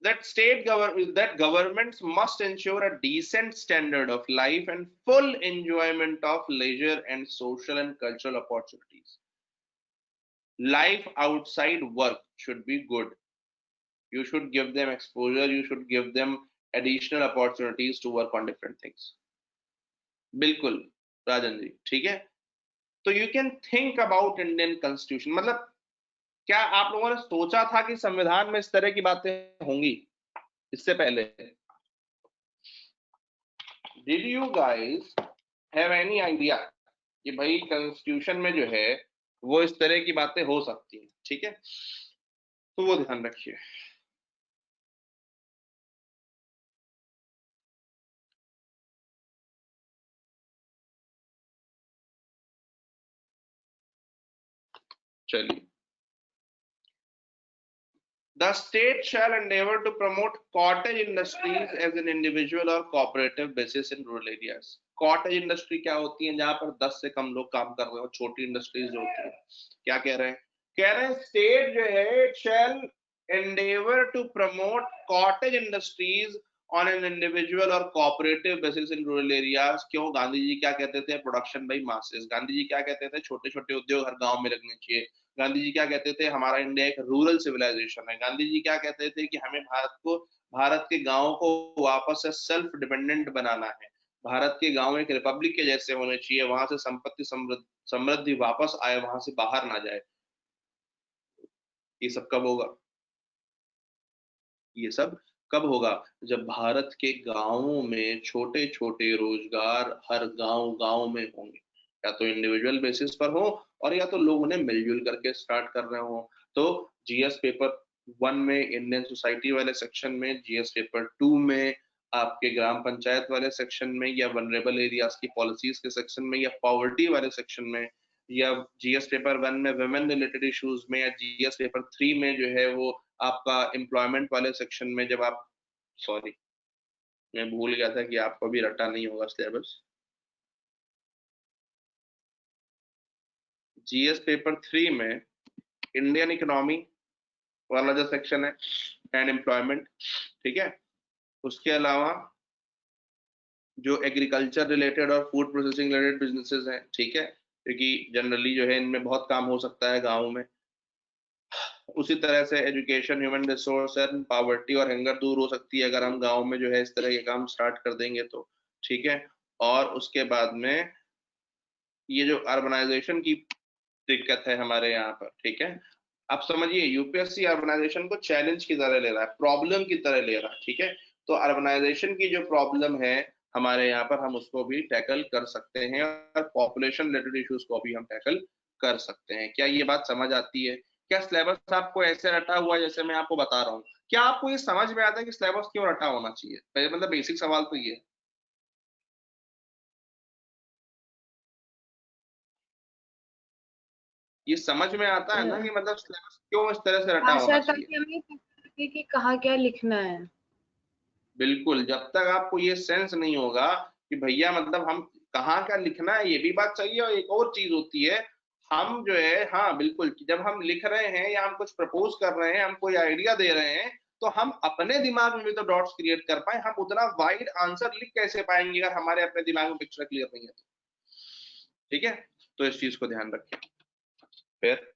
that governments must ensure a decent standard of life and full enjoyment of leisure and social and cultural opportunities. Life outside work should be good. You should give them exposure, you should give them additional opportunities to work on different things. बिल्कुल राजन जी, ठीक है। तो you can think about Indian constitution, मतलब क्या आप लोगों ने सोचा था कि संविधान में इस तरह की बातें होंगी इससे पहले? Did you guys have any idea कि भाई कॉन्स्टिट्यूशन में जो है वो इस तरह की बातें हो सकती हैं? ठीक है, तो वो ध्यान रखिए। चलिए, the state shall endeavor to promote cottage industries as an individual or cooperative basis in rural areas. Cottage industry क्या होती है? जहां पर 10 से कम लोग काम कर रहे हो, छोटी इंडस्ट्रीज जो होती है। क्या कह रहे हैं? कह रहे हैं स्टेट जो है shall endeavor to promote cottage industries on an individual or cooperative basis in rural areas. क्यों? गांधी जी क्या कहते थे? Production by masses. Gandhi ji क्या कहते थे? छोटे छोटे उद्योग हर गांव में लगने चाहिए। गांधी जी क्या कहते थे? हमारा इंडिया एक रूरल सिविलाइजेशन है। गांधी जी क्या कहते थे? कि हमें भारत के गांवों को वापस से सेल्फ डिपेंडेंट बनाना है। भारत के गांव एक रिपब्लिक के जैसे होने चाहिए, वहां से संपत्ति समृद्धि वापस आए, वहां से बाहर ना जाए। ये सब कब होगा? ये सब कब होगा? जब भारत के गांवों में छोटे छोटे रोजगार हर गांव में होंगे, या तो इंडिविजुअल बेसिस पर हो और या तो लोग उन्हें मिलजुल करके स्टार्ट कर रहे हो। तो जीएस पेपर 1 में इंडियन सोसाइटी वाले सेक्शन में, जीएस पेपर 2 में आपके ग्राम पंचायत वाले सेक्शन में, या वनरेबल एरियाज की पॉलिसीज के सेक्शन में, या पॉवर्टी वाले सेक्शन में या जीएस पेपर 1 में वुमेन रिलेटेड इश्यूज में, या जीएस पेपर 3 में जो है वो आपका एम्प्लॉयमेंट वाले सेक्शन में, जब आप, सॉरी मैं भूल गया था कि आपको भी रटा नहीं होगा सिलेबस। जीएस पेपर 3 में इंडियन इकोनॉमी वाला जो सेक्शन है एंड एम्प्लॉयमेंट, ठीक है, उसके अलावा जो एग्रीकल्चर रिलेटेड और फूड प्रोसेसिंग रिलेटेड बिजनेसेस हैं, ठीक है, क्योंकि जनरली जो है इनमें बहुत काम हो सकता है गाँव में। उसी तरह से education, human resource and poverty और हंगर दूर हो सकती है अगर हम गांव में जो है इस तरह के काम स्टार्ट कर देंगे तो, ठीक है। और उसके बाद में ये जो अर्बनाइजेशन की दिक्कत है हमारे यहाँ पर, ठीक है, आप समझिए यूपीएससी अर्बनाइजेशन को चैलेंज की तरह ले रहा है, प्रॉब्लम की तरह ले रहा है, ठीक है। तो अर्बनाइजेशन की जो प्रॉब्लम है हमारे यहाँ पर, हम उसको भी टैकल कर सकते हैं और पॉपुलेशन रिलेटेड इश्यूज को भी हम टैकल कर सकते हैं। क्या ये बात समझ आती है? क्या सिलेबस आपको ऐसे रटा हुआ है जैसे मैं आपको बता रहा हूँ? क्या आपको ये समझ में आता है कि सिलेबस क्यों रटा होना चाहिए? पहले मतलब बेसिक सवाल तो ये है। ये समझ में आता है ना कि मतलब सिलेबस क्यों इस तरह से रटा हाँ होना सर, चाहिए? ताकि हमें पता लगे कि कहाँ क्या लिखना है। बिल्कुल, जब तक आपको ये सेंस नहीं होगा कि भैया मतलब हम कहाँ क्या लिखना है, ये भी बात सही है। और एक और चीज होती है, हम जो है, हाँ बिल्कुल, कि जब हम लिख रहे हैं या हम कुछ प्रपोज कर रहे हैं, हम कोई आइडिया दे रहे हैं, तो हम अपने दिमाग में भी तो डॉट्स क्रिएट कर पाए। हम उतना वाइड आंसर लिख कैसे पाएंगे अगर हमारे अपने दिमाग में पिक्चर क्लियर नहीं है तो, ठीक है। तो इस चीज को ध्यान रखें। फिर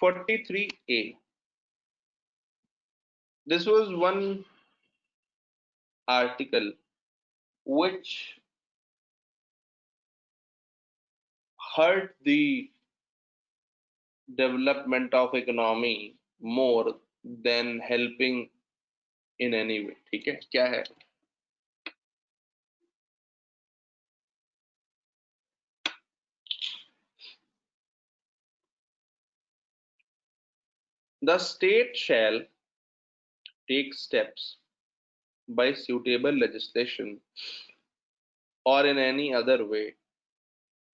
43A, this was one article which hurt the development of economy more than helping in any way, ठीक है। क्या है? The state shall take steps by suitable legislation or in any other way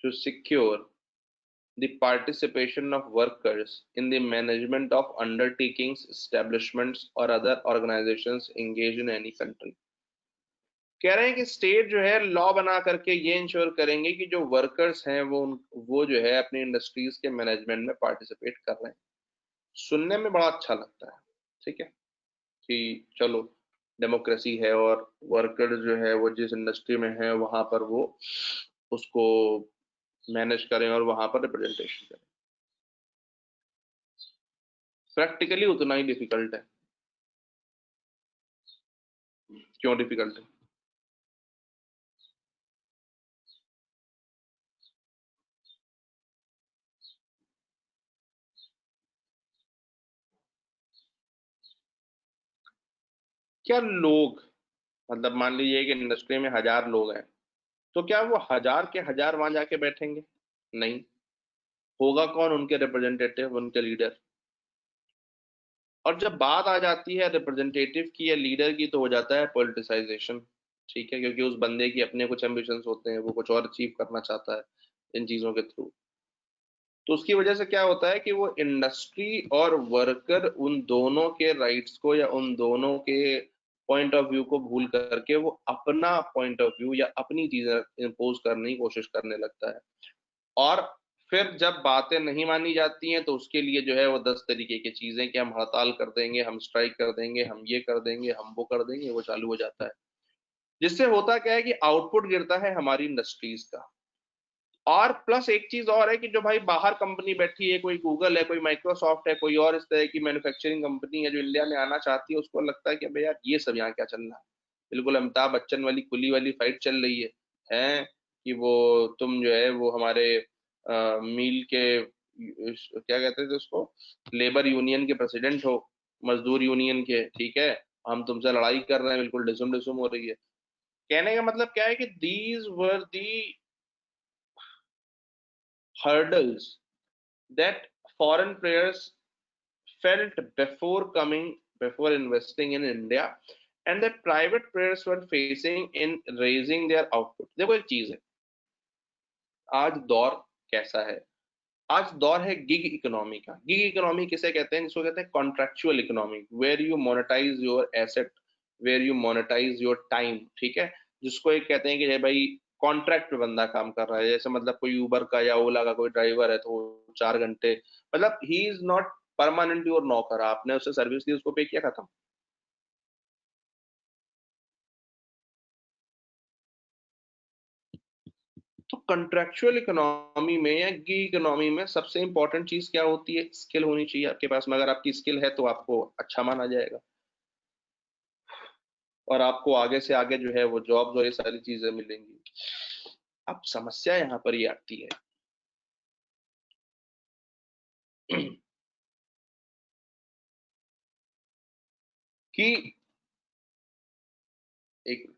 to secure the participation of workers in the management of undertakings, establishments or other organizations engaged in any country। कह रहे हैं कि state जो है law बना करके ये ensure करेंगे कि जो वर्कर्स हैं वो जो है अपनी इंडस्ट्रीज के मैनेजमेंट में पार्टिसिपेट कर रहे हैं। सुनने में बड़ा अच्छा लगता है, ठीक है, कि चलो डेमोक्रेसी है और वर्कर जो है वो जिस इंडस्ट्री में है वहां पर वो उसको मैनेज करें और वहां पर रिप्रेजेंटेशन करें। प्रैक्टिकली उतना ही डिफिकल्ट है। क्यों डिफिकल्ट है? क्या लोग, मतलब मान लीजिए कि इंडस्ट्री में 1000 लोग हैं, तो क्या वो 1000 के 1000 वहां जाके बैठेंगे? नहीं। होगा कौन? उनके रिप्रेजेंटेटिव, उनके लीडर। और जब बात आ जाती है रिप्रेजेंटेटिव की या लीडर की, तो हो जाता है पॉलिटिसाइजेशन, ठीक है, क्योंकि उस बंदे की अपने कुछ एम्बिशंस होते हैं, वो कुछ और अचीव करना चाहता है इन चीजों के थ्रू। तो उसकी वजह से क्या होता है कि वो इंडस्ट्री और वर्कर उन दोनों के राइट्स को या उन दोनों के पॉइंट ऑफ व्यू को भूल करके वो अपना पॉइंट ऑफ व्यू या अपनी चीजें इम्पोज करने की कोशिश करने लगता है। और फिर जब बातें नहीं मानी जाती हैं तो उसके लिए जो है वो 10 तरीके की चीजें, कि हम हड़ताल कर देंगे, हम स्ट्राइक कर देंगे, हम ये कर देंगे, हम वो कर देंगे, वो चालू हो जाता है। जिससे होता क्या है कि आउटपुट गिरता है हमारी इंडस्ट्रीज का। और प्लस एक चीज और है कि जो भाई बाहर कंपनी बैठी है, कोई गूगल है, कोई माइक्रोसॉफ्ट है, कोई और इस तरह की मैन्युफैक्चरिंग कंपनी है जो इंडिया में आना चाहती है, उसको लगता है कि भाई यार ये सब यहाँ क्या चल रहा है। बिल्कुल अमिताभ बच्चन वाली खुली वाली फाइट चल रही है कि वो तुम जो है वो हमारे मील के क्या कहते थे उसको, लेबर यूनियन के प्रेसिडेंट हो, मजदूर यूनियन के, ठीक है, हम तुमसे लड़ाई कर रहे हैं, बिल्कुल डिसुम डिसुम हो रही है। कहने का मतलब क्या है कि these were the hurdles that foreign players felt before investing in India, and that private players were facing in raising their output. देखो एक चीज है, आज दौर कैसा है? आज दौर है गिग इकोनॉमी का। गिग इकोनॉमी किसे कहते हैं? जिसको कहते हैं contractual economy, where you monetise your asset, where you monetise your time. ठीक है, जिसको एक कहते हैं कि भाई कॉन्ट्रैक्ट पे बंदा काम कर रहा है। जैसे मतलब कोई ऊबर का या ओला का कोई ड्राइवर है तो 4 घंटे, मतलब he is not permanent your नौकर, आपने उसे सर्विस दी, उसको पे किया, खत्म। तो कंट्रेक्चुअल इकोनॉमी में या गिग इकोनॉमी में सबसे इंपॉर्टेंट चीज क्या होती है? स्किल होनी चाहिए आपके पास में। अगर आपकी स्किल है तो आपको अच्छा माना जाएगा और आपको आगे से आगे जो है वो जॉब्स और ये सारी चीजें मिलेंगी। अब समस्या यहाँ पर ये आती है कि एक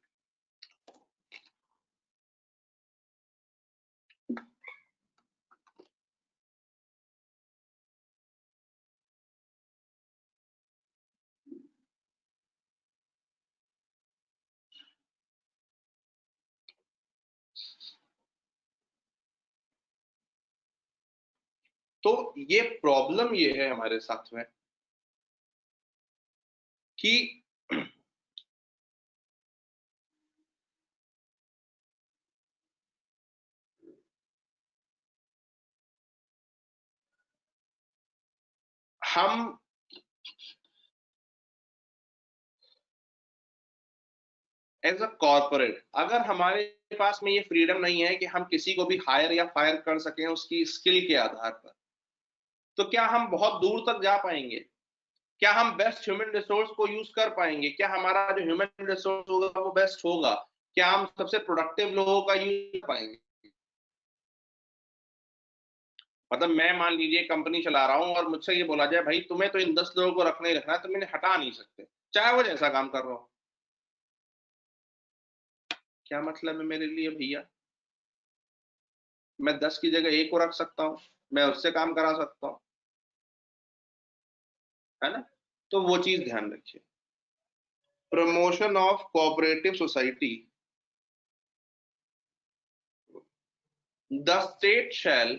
तो ये प्रॉब्लम ये है हमारे साथ में कि हम एज अ कॉर्पोरेट, अगर हमारे पास में ये फ्रीडम नहीं है कि हम किसी को भी हायर या फायर कर सकें उसकी स्किल के आधार पर, तो क्या हम बहुत दूर तक जा पाएंगे? क्या हम बेस्ट ह्यूमन रिसोर्स को यूज कर पाएंगे? क्या हमारा जो ह्यूमन रिसोर्स होगा वो बेस्ट होगा? क्या हम सबसे प्रोडक्टिव लोगों का यूज कर पाएंगे? मतलब मैं मान लीजिए कंपनी चला रहा हूं और मुझसे ये बोला जाए भाई तुम्हें तो इन 10 लोगों को रखना ही रखना है, तुम इन्हें हटा नहीं सकते, चाहे वो जैसा काम कर रहा हो। क्या मतलब है मेरे लिए भैया? मैं 10 की जगह 1 को रख सकता हूँ, मैं उससे काम करा सकता हूँ, है ना? तो वो चीज ध्यान रखिए। Promotion of cooperative society, the state shall,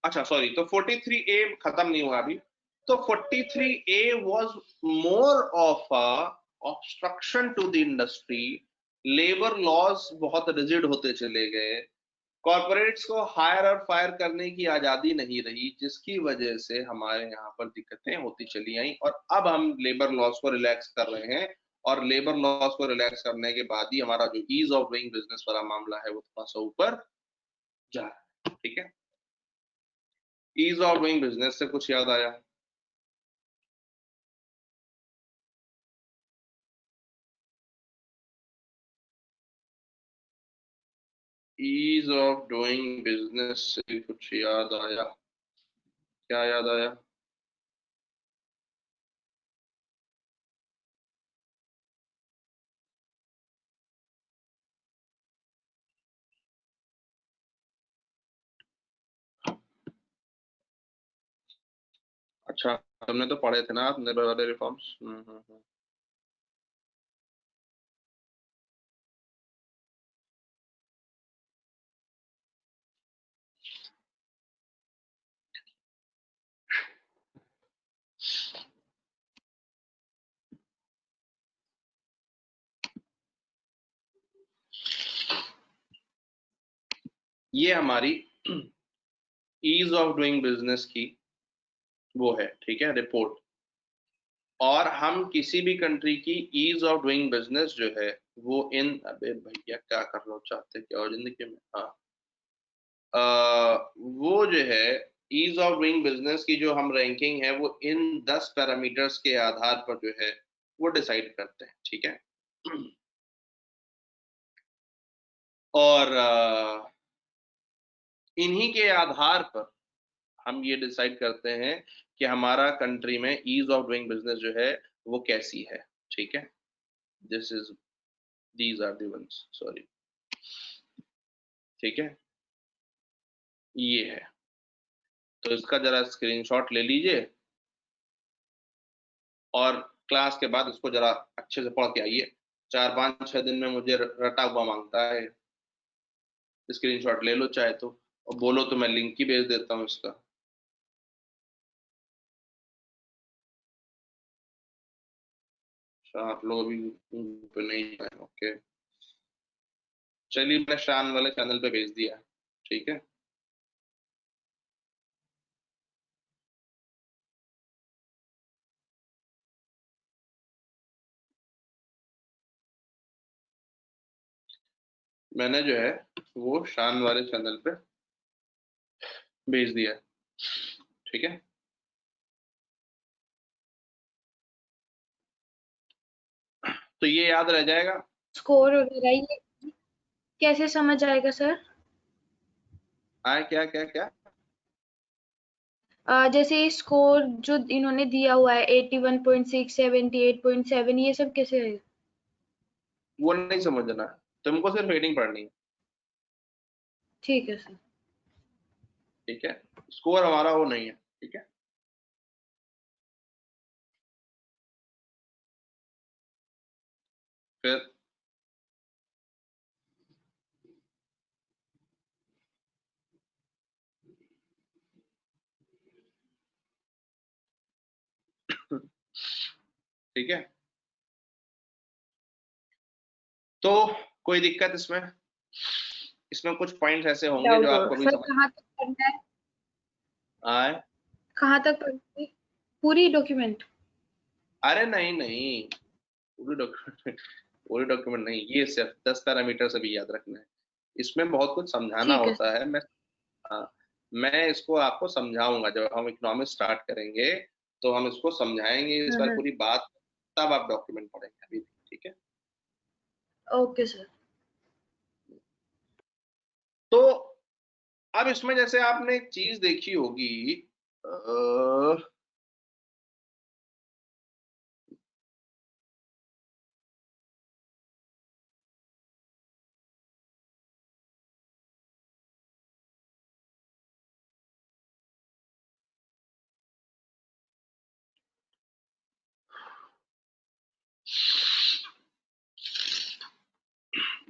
अच्छा सॉरी, तो 43A खत्म नहीं हुआ अभी। तो 43A was more of a obstruction to the industry. Labour laws बहुत रिजिड होते चले गए, कॉर्पोरेट्स को हायर और फायर करने की आजादी नहीं रही, जिसकी वजह से हमारे यहाँ पर दिक्कतें होती चली आई। और अब हम लेबर लॉज को रिलैक्स कर रहे हैं, और लेबर लॉज को रिलैक्स करने के बाद ही हमारा जो ईज ऑफ डूइंग बिजनेस वाला मामला है वो थोड़ा सा ऊपर जा रहा है। ठीक है, ईज ऑफ डूइंग बिजनेस से कुछ याद आया? ईज ऑफ डूइंग बिजनेस से कुछ याद आया? क्या याद आया? अच्छा, तुमने तो पढ़े थे ना आप लेबर वाले रिफॉर्म्स। ये हमारी ईज ऑफ डूइंग बिजनेस की वो है, ठीक है, रिपोर्ट। और हम किसी भी कंट्री की ईज ऑफ डूइंग बिजनेस जो है वो इन, अबे भैया क्या करना चाहते क्या और जिंदगी में, हाँ, वो जो है ईज ऑफ डूइंग बिजनेस की जो हम रैंकिंग है वो इन 10 पैरामीटर्स के आधार पर जो है वो डिसाइड करते हैं। ठीक है, और इन्हीं के आधार पर हम ये डिसाइड करते हैं कि हमारा कंट्री में ईज ऑफ डूइंग बिजनेस जो है वो कैसी है। ठीक है, this is, these are the ones, sorry. ठीक है, ये है। तो इसका जरा स्क्रीनशॉट ले लीजिए और क्लास के बाद इसको जरा अच्छे से पढ़ के आइए। 4-5-6 दिन में मुझे रटा हुआ मांगता है। स्क्रीनशॉट ले लो चाहे तो, और बोलो तो मैं लिंक ही भेज देता हूँ इसका। अच्छा, आप लोग अभी पे नहीं है, ओके। चलिए, मैं शान वाले चैनल पे भेज दिया, ठीक है। मैंने जो है वो शान वाले चैनल पे भेज दिया, ठीक है। तो ये याद रह जाएगा। स्कोर वगैरह ये कैसे समझ आएगा सर? आए क्या क्या क्या? जैसे स्कोर जो इन्होंने दिया हुआ है 81.6, 78.7, ये सब कैसे है? वो नहीं समझना, तुमको सिर्फ हेडिंग पढ़नी है, ठीक है सर। ठीक है। स्कोर हमारा वो नहीं है, ठीक है। फिर ठीक है, तो कोई दिक्कत इसमें? इसमें कुछ पॉइंट्स ऐसे होंगे जो डाउट हो आपको भी सर, समझ कहाँ तक पढ़ना है? आए। कहाँ तक पढ़ना है? पूरी डॉक्यूमेंट? अरे नहीं नहीं, पूरी डॉक्यूमेंट पूरी डॉक्यूमेंट नहीं, ये सिर्फ 10 पैरामीटर से भी याद रखना है। इसमें बहुत कुछ समझाना ठीक है होता है। हाँ, मैं इसको आपको समझाऊंगा जब हम इकोनॉमिक्स स्टार्ट करेंगे, तो हम इसको समझाएंगे इस बार सर। पूरी बात, तब आप डॉक्यूमेंट पढ़ेंगे अभी, ठीक है। Okay sir. तो अब इसमें जैसे आपने एक चीज देखी होगी,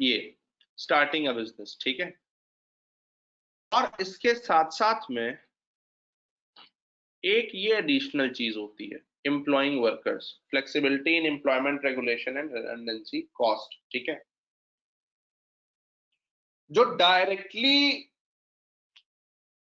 ये स्टार्टिंग अ बिजनेस, ठीक है। और इसके साथ साथ में एक ये एडिशनल चीज होती है, employing workers, flexibility in employment regulation and redundancy cost, ठीक है। जो directly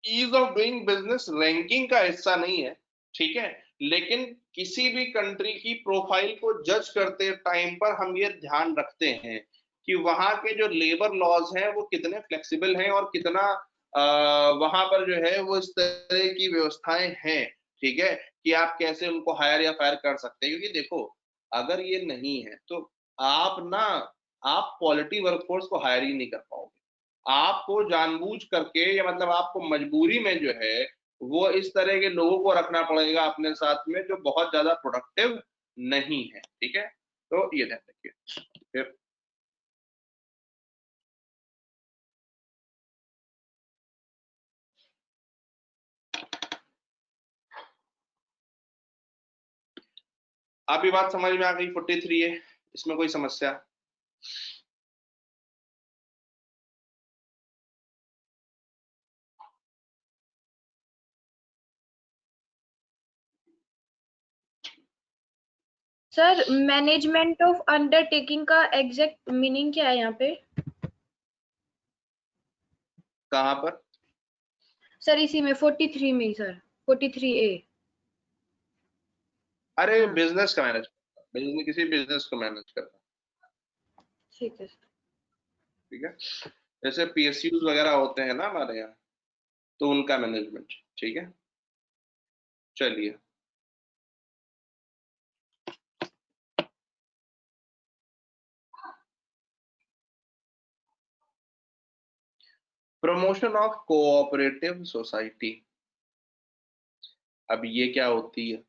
ease of doing business ranking का हिस्सा नहीं है, ठीक है, लेकिन किसी भी कंट्री की प्रोफाइल को जज करते टाइम पर हम ये ध्यान रखते हैं कि वहां के जो लेबर लॉज हैं वो कितने फ्लेक्सिबल हैं और कितना वहां पर जो है वो इस तरह की व्यवस्थाएं हैं, ठीक है, कि आप कैसे उनको हायर या फायर कर सकते हैं। क्योंकि देखो, अगर ये नहीं है तो आप ना, आप क्वालिटी वर्कफोर्स को हायर ही नहीं कर पाओगे। आपको जानबूझ करके या मतलब आपको मजबूरी में जो है वो इस तरह के लोगों को रखना पड़ेगा अपने साथ में जो बहुत ज्यादा प्रोडक्टिव नहीं है, ठीक है। तो ये ध्यान रखिए। फिर आपकी बात समझ में आ गई? 43 है, इसमें कोई समस्या? सर, मैनेजमेंट ऑफ अंडरटेकिंग का एग्जैक्ट मीनिंग क्या है यहाँ पे? कहाँ पर? सर इसी में 43 में ही सर, 43A। अरे हाँ बिजनेस का मैनेज, बिजनेस, किसी बिजनेस को मैनेज करना, ठीक है सर। ठीक है। जैसे पीएसयूज वगैरह होते हैं ना हमारे यहाँ, तो उनका मैनेजमेंट, ठीक है। चलिए, प्रमोशन ऑफ कोऑपरेटिव सोसाइटी, अब ये क्या होती है?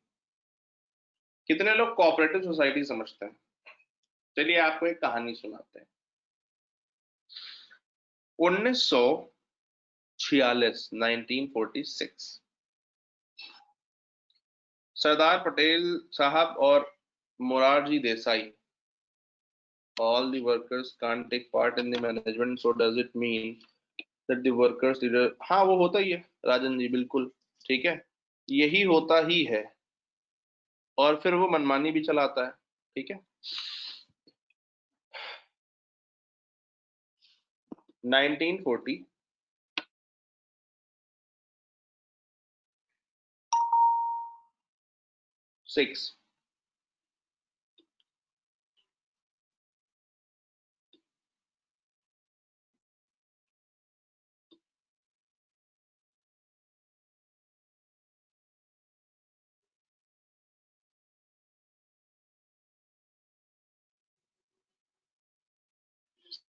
कितने लोग कोऑपरेटिव सोसाइटी समझते हैं? चलिए आपको एक कहानी सुनाते हैं। 1946, 1946 सरदार पटेल साहब और Morarji Desai, all the workers can't take part in the management, so does it mean that the workers leader? हाँ वो होता ही है राजन जी, बिल्कुल ठीक है, यही होता ही है, और फिर वो मनमानी भी चलाता है, ठीक है। 1946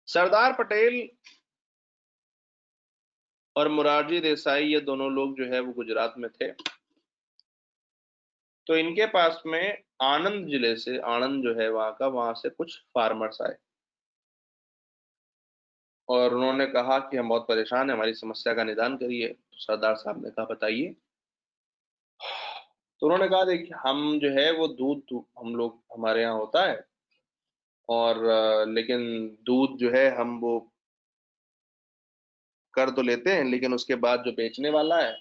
सरदार पटेल और मोरारजी देसाई, ये दोनों लोग जो है वो गुजरात में थे। तो इनके पास में आनंद जिले से, आनंद जो है वहां का, वहां से कुछ फार्मर्स आए और उन्होंने कहा कि हम बहुत परेशान हैं, हमारी समस्या का निदान करिए। तो सरदार साहब ने कहा बताइए। तो उन्होंने कहा देखिए, हम जो है वो दूध हम लोग, हमारे यहाँ होता है, और लेकिन दूध जो है हम वो कर तो लेते हैं, लेकिन उसके बाद जो बेचने वाला है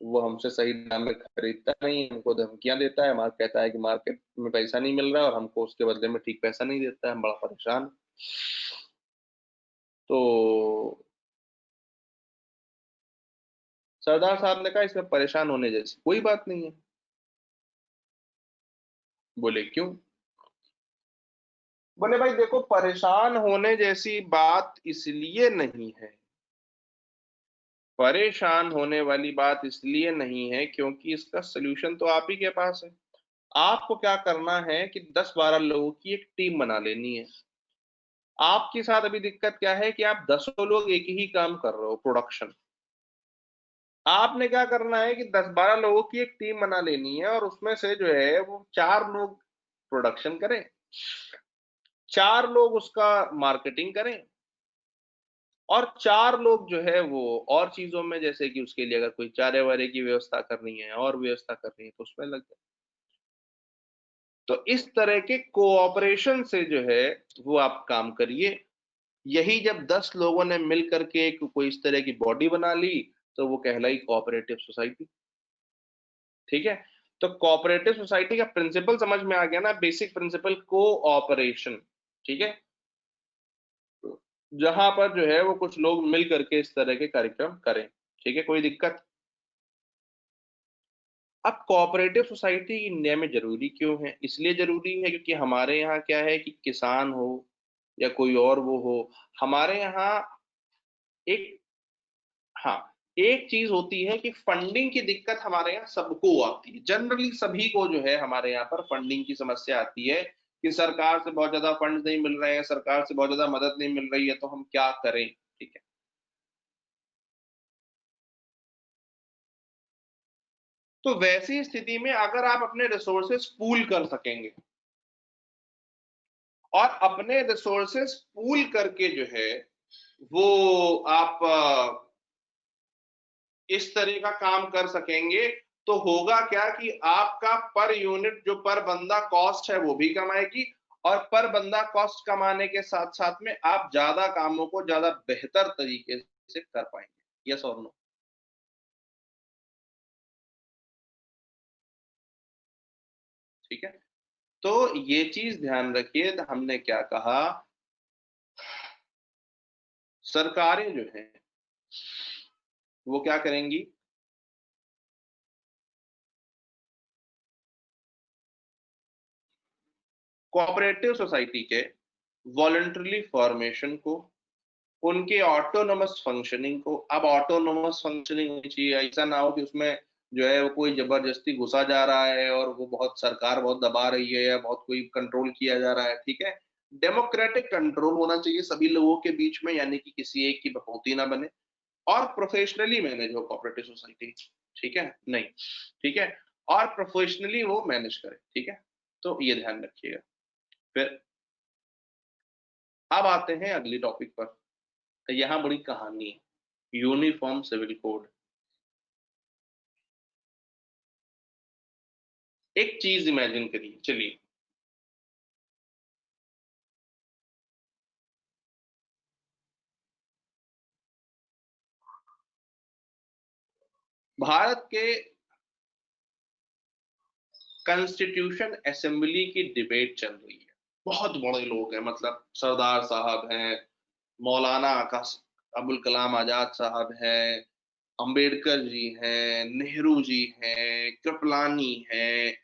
वो हमसे सही दाम में खरीदता नहीं, हमको धमकियां देता है, कहता है कि मार्केट में पैसा नहीं मिल रहा है और हमको उसके बदले में ठीक पैसा नहीं देता है, हम बड़ा परेशान। तो सरदार साहब ने कहा इसमें परेशान होने जैसी कोई बात नहीं है। बोले क्यों? बोले भाई देखो, परेशान होने जैसी बात इसलिए नहीं है, परेशान होने वाली बात इसलिए नहीं है क्योंकि इसका सोल्यूशन तो आप ही के पास है। आपको क्या करना है कि 10-12 लोगों की एक टीम बना लेनी है। आपके साथ अभी दिक्कत क्या है कि आप 10 लोग एक ही काम कर रहे हो, प्रोडक्शन। आपने क्या करना है कि 10-12 लोगों की एक टीम बना लेनी है, और उसमें से जो है वो 4 लोग प्रोडक्शन करें, 4 लोग उसका मार्केटिंग करें, और 4 लोग जो है वो और चीजों में, जैसे कि उसके लिए अगर कोई चारे वारे की व्यवस्था करनी है और व्यवस्था करनी है तो उसमें लग जाए। तो इस तरह के कोऑपरेशन से जो है वो आप काम करिए। यही जब 10 लोगों ने मिल करके एक कोई इस तरह की बॉडी बना ली तो वो कहलाई कोऑपरेटिव सोसाइटी, ठीक है। तो कोऑपरेटिव सोसाइटी का प्रिंसिपल समझ में आ गया ना, बेसिक प्रिंसिपल कोऑपरेशन, ठीक है। जहां पर जो है वो कुछ लोग मिल करके इस तरह के कार्यक्रम करें, ठीक है, कोई दिक्कत। अब कोऑपरेटिव सोसाइटी इंडिया में जरूरी क्यों है? इसलिए जरूरी है क्योंकि हमारे यहाँ क्या है कि किसान हो या कोई और वो हो, हमारे यहाँ एक, हाँ, एक चीज होती है कि फंडिंग की दिक्कत हमारे यहाँ सबको आती है, जनरली सभी को जो है हमारे यहाँ पर फंडिंग की समस्या आती है कि सरकार से बहुत ज्यादा फंड नहीं मिल रहे हैं, सरकार से बहुत ज्यादा मदद नहीं मिल रही है, तो हम क्या करें, ठीक है। तो वैसी स्थिति में अगर आप अपने रिसोर्सेस पूल कर सकेंगे और अपने रिसोर्सेस पूल करके जो है वो आप इस तरह का काम कर सकेंगे, तो होगा क्या कि आपका पर यूनिट जो पर बंदा कॉस्ट है वो भी कम आएगी, और पर बंदा कॉस्ट कमाने के साथ साथ में आप ज्यादा कामों को ज्यादा बेहतर तरीके से कर पाएंगे। यस और नो? ठीक है, तो ये चीज ध्यान रखिए। हमने क्या कहा, सरकारें जो हैं वो क्या करेंगी, कोऑपरेटिव सोसाइटी के वॉलंटरी फॉर्मेशन को, उनके ऑटोनोमस फंक्शनिंग को। अब ऑटोनोमस फंक्शनिंग होनी चाहिए, ऐसा ना हो कि उसमें जो है वो कोई जबरदस्ती घुसा जा रहा है और वो बहुत सरकार बहुत दबा रही है या बहुत कोई कंट्रोल किया जा रहा है, ठीक है। डेमोक्रेटिक कंट्रोल होना चाहिए सभी लोगों के बीच में, यानी कि किसी एक की बपौती ना बने, और प्रोफेशनली मैनेज हो कोऑपरेटिव सोसाइटी, ठीक है, नहीं, ठीक है, और प्रोफेशनली वो मैनेज करे, ठीक है। तो ये ध्यान रखिएगा। फिर अब आते हैं अगली टॉपिक पर। यहाँ बड़ी कहानी है, यूनिफॉर्म सिविल कोड। एक चीज इमेजिन करिए, चलिए भारत के कॉन्स्टिट्यूशन असेंबली की डिबेट चल रही है। बहुत बड़े लोग हैं, मतलब सरदार साहब हैं, मौलाना अबुल कलाम आजाद साहब हैं, अंबेडकर जी हैं, नेहरू जी हैं, कृपलानी हैं,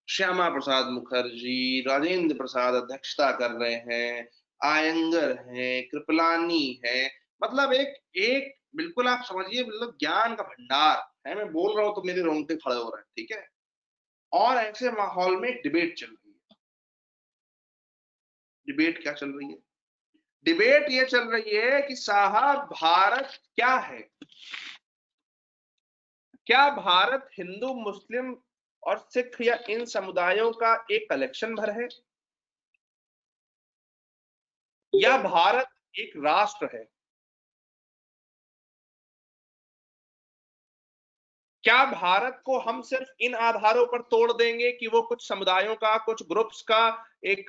श्यामा प्रसाद मुखर्जी, राजेंद्र प्रसाद अध्यक्षता कर रहे हैं, आयंगर हैं, कृपलानी है, मतलब एक एक बिल्कुल आप समझिए, मतलब ज्ञान का भंडार है। मैं बोल रहा हूं तो मेरे रोंगटे खड़े हो रहे हैं, ठीक है। और ऐसे माहौल में डिबेट चल रही है। डिबेट क्या चल रही है? डिबेट ये चल रही है कि साहब भारत क्या है? क्या भारत हिंदू, मुस्लिम और सिख या इन समुदायों का एक कलेक्शन भर है, या भारत एक राष्ट्र है? क्या भारत को हम सिर्फ इन आधारों पर तोड़ देंगे कि वो कुछ समुदायों का, कुछ ग्रुप्स का एक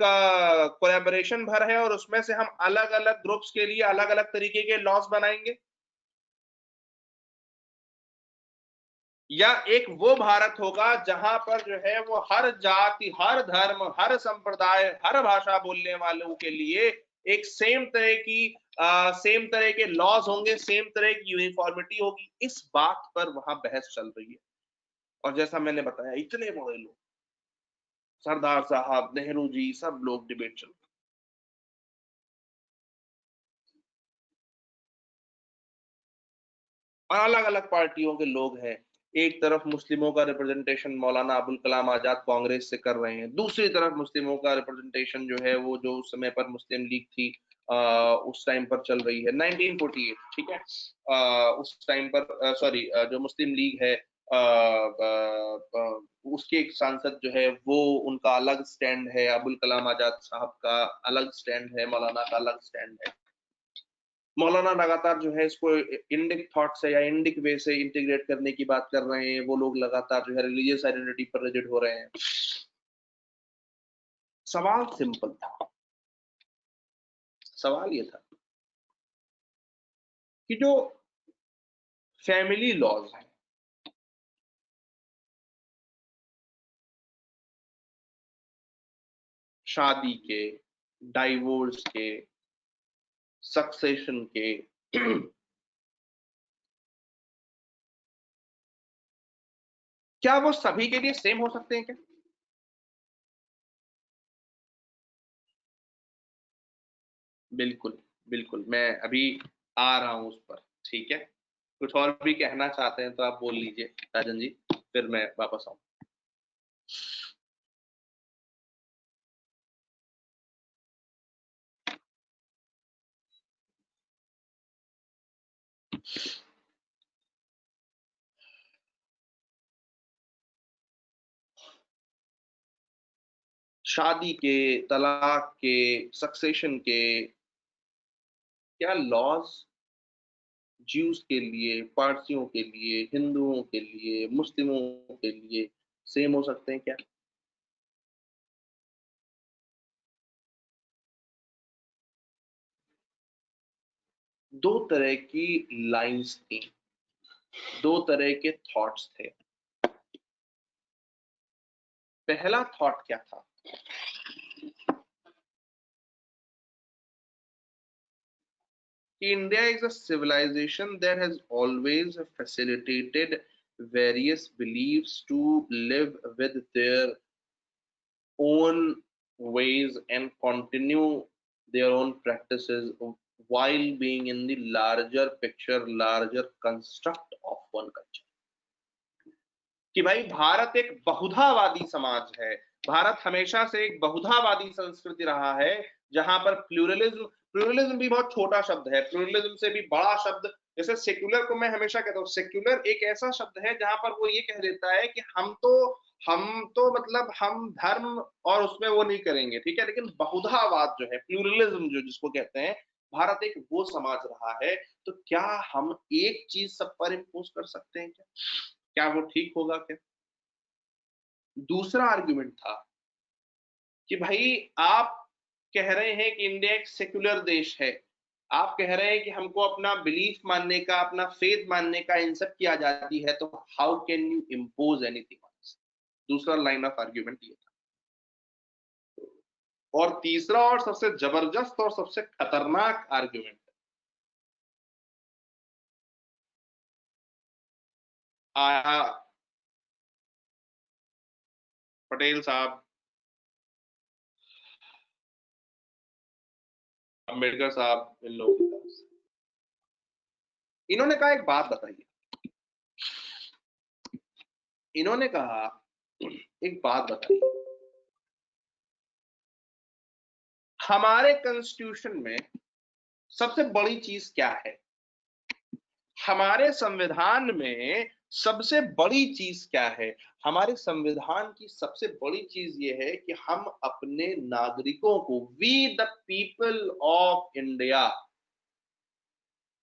कोलैबोरेशन भर है और उसमें से हम अलग अलग ग्रुप्स के लिए अलग अलग तरीके के लॉस बनाएंगे? या एक वो भारत होगा जहां पर जो है वो हर जाति, हर धर्म, हर संप्रदाय, हर भाषा बोलने वालों के लिए एक सेम तरह के लॉज होंगे, सेम तरह की यूनिफॉर्मिटी होगी? इस बात पर वहां बहस चल रही है। और जैसा मैंने बताया, इतने बड़े लोग, सरदार साहब, नेहरू जी, सब लोग डिबेट चल रहे। और अलग अलग पार्टियों के लोग हैं। एक तरफ मुस्लिमों का रिप्रेजेंटेशन मौलाना अबुल कलाम आजाद कांग्रेस से कर रहे हैं, दूसरी तरफ मुस्लिमों का रिप्रेजेंटेशन जो है वो जो उस समय पर मुस्लिम लीग थी उस टाइम पर चल रही है, 1948, ठीक है। उस टाइम पर सॉरी, जो मुस्लिम लीग है उसके एक सांसद जो है वो, उनका अलग स्टैंड है, अबुल कलाम आजाद साहब का अलग स्टैंड है, मौलाना का अलग स्टैंड है। मौलाना लगातार जो है इसको इंडिक थॉट से या इंडिक वे से इंटीग्रेट करने की बात कर रहे हैं। वो लोग लगातार जो है रिलीजियस आइडेंटिटी पर रिजिड हो रहे हैं। सवाल सिंपल था। सवाल ये था कि जो फैमिली लॉज हैं, शादी के, डाइवोर्स के, सक्सेशन के, क्या वो सभी के लिए सेम हो सकते हैं क्या? बिल्कुल, बिल्कुल, मैं अभी आ रहा हूं उस पर, ठीक है। कुछ और भी कहना चाहते हैं तो आप बोल लीजिए राजन जी, फिर मैं वापस आऊं। शादी के, तलाक के, सक्सेशन के, क्या लॉज ज्यूस के लिए, पारसियों के लिए, हिंदुओं के लिए, मुस्लिमों के लिए सेम हो सकते हैं क्या? दो तरह की लाइंस थी, दो तरह के थॉट्स थे। पहला थॉट क्या था? India is a civilization that has always facilitated various beliefs to live with their own ways and continue their own practices while being in the larger picture, larger construct of one culture. कि भाई भारत एक बहुधावादी समाज है। भारत हमेशा से एक बहुधावादी संस्कृति रहा है, जहां पर प्लूरलिज्म, प्लूरलिज्म भी बहुत छोटा शब्द है, प्लूरलिज्म से भी बड़ा शब्द, जैसे सेक्युलर को मैं हमेशा कहता हूँ, सेक्युलर एक ऐसा शब्द है जहां पर वो ये कह देता है कि हम तो मतलब हम धर्म और उसमें वो नहीं करेंगे, ठीक है। लेकिन बहुधावाद जो है, प्लूरलिज्म जो जिसको कहते हैं, भारत एक वो समाज रहा है। तो क्या हम एक चीज सब पर इम्पोज कर सकते हैं क्या? क्या वो ठीक होगा क्या? दूसरा आर्ग्यूमेंट था कि भाई आप कह रहे हैं कि इंडिया एक सेक्युलर देश है, आप कह रहे हैं कि हमको अपना बिलीफ मानने का, अपना फेथ मानने का इन सब की आजादी है, तो how can you impose anything on us. दूसरा लाइन ऑफ आर्ग्यूमेंट ये था। और तीसरा और सबसे जबरदस्त और सबसे खतरनाक आर्ग्यूमेंट आया पटेल साहब, अंबेडकर साहब, इन लोगों की तरफ से। इन्होंने कहा एक बात बताइए, इन्होंने कहा एक बात बताइए, हमारे कॉन्स्टिट्यूशन में सबसे बड़ी चीज क्या है? हमारे संविधान में सबसे बड़ी चीज क्या है? हमारे संविधान की सबसे बड़ी चीज ये है कि हम अपने नागरिकों को, we the people of India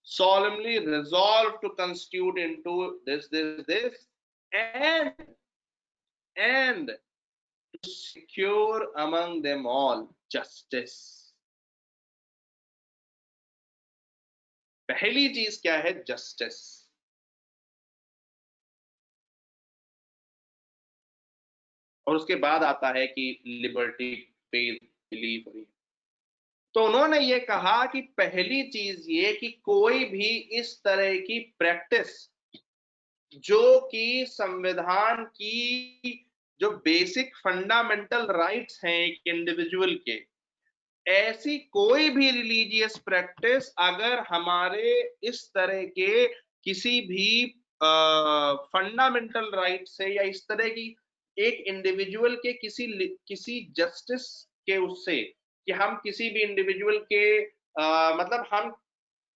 solemnly resolve to constitute into this and to secure among them all justice. पहली चीज क्या है? जस्टिस। और उसके बाद आता है कि लिबर्टी, फेथ, बिलीफ। तो उन्होंने ये कहा कि पहली चीज ये कि कोई भी इस तरह की प्रैक्टिस जो कि संविधान की जो बेसिक फंडामेंटल राइट्स हैं एक इंडिविजुअल के, ऐसी कोई भी रिलीजियस प्रैक्टिस अगर हमारे इस तरह के किसी भी फंडामेंटल राइट से या इस तरह की एक इंडिविजुअल के किसी जस्टिस के उससे कि हम किसी भी इंडिविजुअल के मतलब हम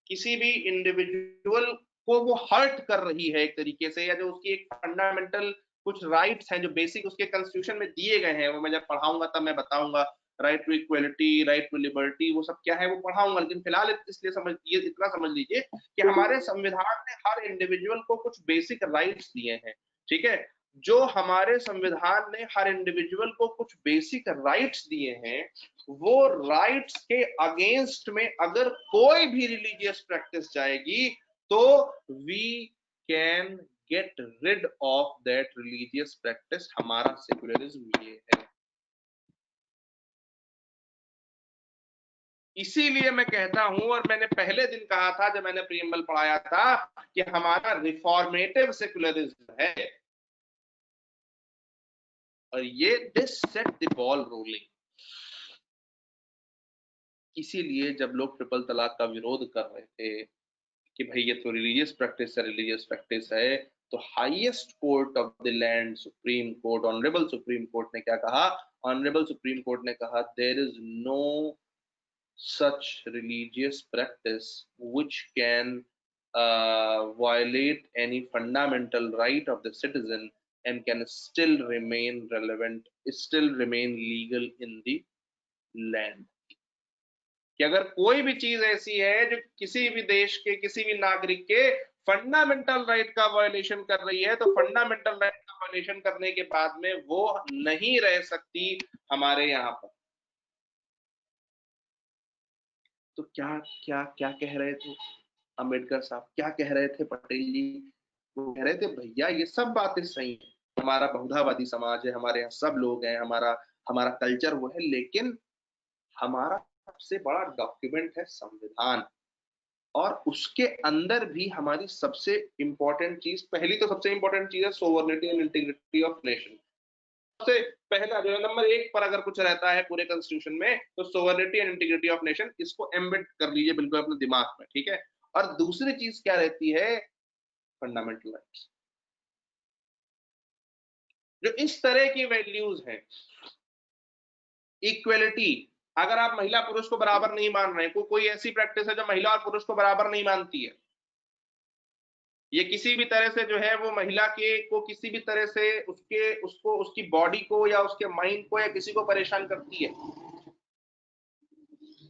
किसी भी इंडिविजुअल को वो हर्ट कर रही है एक तरीके से, या जो उसकी एक फंडामेंटल कुछ राइट्स हैं जो बेसिक उसके कॉन्स्टिट्यूशन में दिए गए हैं, वो मैं जब पढ़ाऊंगा तब मैं बताऊंगा, right to equality, right to liberty, वो सब क्या है वो पढ़ाऊंगा। लेकिन फिलहाल इसलिए समझिए, इतना समझ लीजिए कि हमारे संविधान ने हर इंडिविजुअल को कुछ बेसिक राइट्स दिए हैं, ठीक है? जो हमारे संविधान ने हर इंडिविजुअल को कुछ बेसिक राइट्स दिए हैं, वो राइट्स के अगेंस्ट में अगर कोई भी रिलीजियस प्रैक्टिस जाएगी तो we can get rid of that religious practice. हमारा सेक्युलरिज्म ये है। इसीलिए मैं कहता हूं, और मैंने पहले दिन कहा था जब मैंने प्रीएम्बल पढ़ाया था, कि हमारा रिफॉर्मेटिव सेक्युलरिज्म है, और ये this set the ball rolling. इसीलिए जब लोग ट्रिपल तलाक का विरोध कर रहे थे कि भाई ये तो रिलीजियस प्रैक्टिस है, तो highest court of the land, supreme court, honourable supreme court ने क्या कहा? ऑनरेबल सुप्रीम कोर्ट ने कहा there is no such religious practice which can violate any fundamental right of the citizen and can still remain relevant, still remain legal in the land। कि अगर कोई भी चीज ऐसी है जो किसी भी देश के किसी भी नागरिक के फंडामेंटल राइट का वायलेशन कर रही है, तो फंडामेंटल राइट का वायलेशन करने के बाद में वो नहीं रह सकती हमारे यहाँ पर। तो क्या क्या क्या कह रहे थे अंबेडकर साहब, क्या कह रहे थे पटेल जी? वो कह रहे थे भैया ये सब बातें सही है, हमारा बहुधावादी समाज है, हमारे यहाँ सब लोग हैं, हमारा हमारा कल्चर वो है, लेकिन हमारा सबसे बड़ा डॉक्यूमेंट है संविधान, और उसके अंदर भी हमारी सबसे इंपॉर्टेंट चीज, पहली तो सबसे इंपॉर्टेंट चीज है sovereignty and integrity of nation. सबसे पहला जो है नंबर 1 पर अगर कुछ रहता है पूरे कॉन्स्टिट्यूशन में, तो sovereignty and integrity of nation, इसको एम्बेड कर लीजिए बिल्कुल अपने दिमाग में, ठीक है? और दूसरी चीज क्या रहती है? Fundamental rights. जो इस तरह की वैल्यूज हैं, इक्वलिटी, अगर आप महिला पुरुष को बराबर नहीं मान रहे, कोई ऐसी प्रैक्टिस है जो महिला और पुरुष को बराबर नहीं मानती है, ये किसी भी तरह से जो है वो महिला के को किसी भी तरह से उसको उसकी बॉडी को या उसके माइंड को या किसी को परेशान करती है,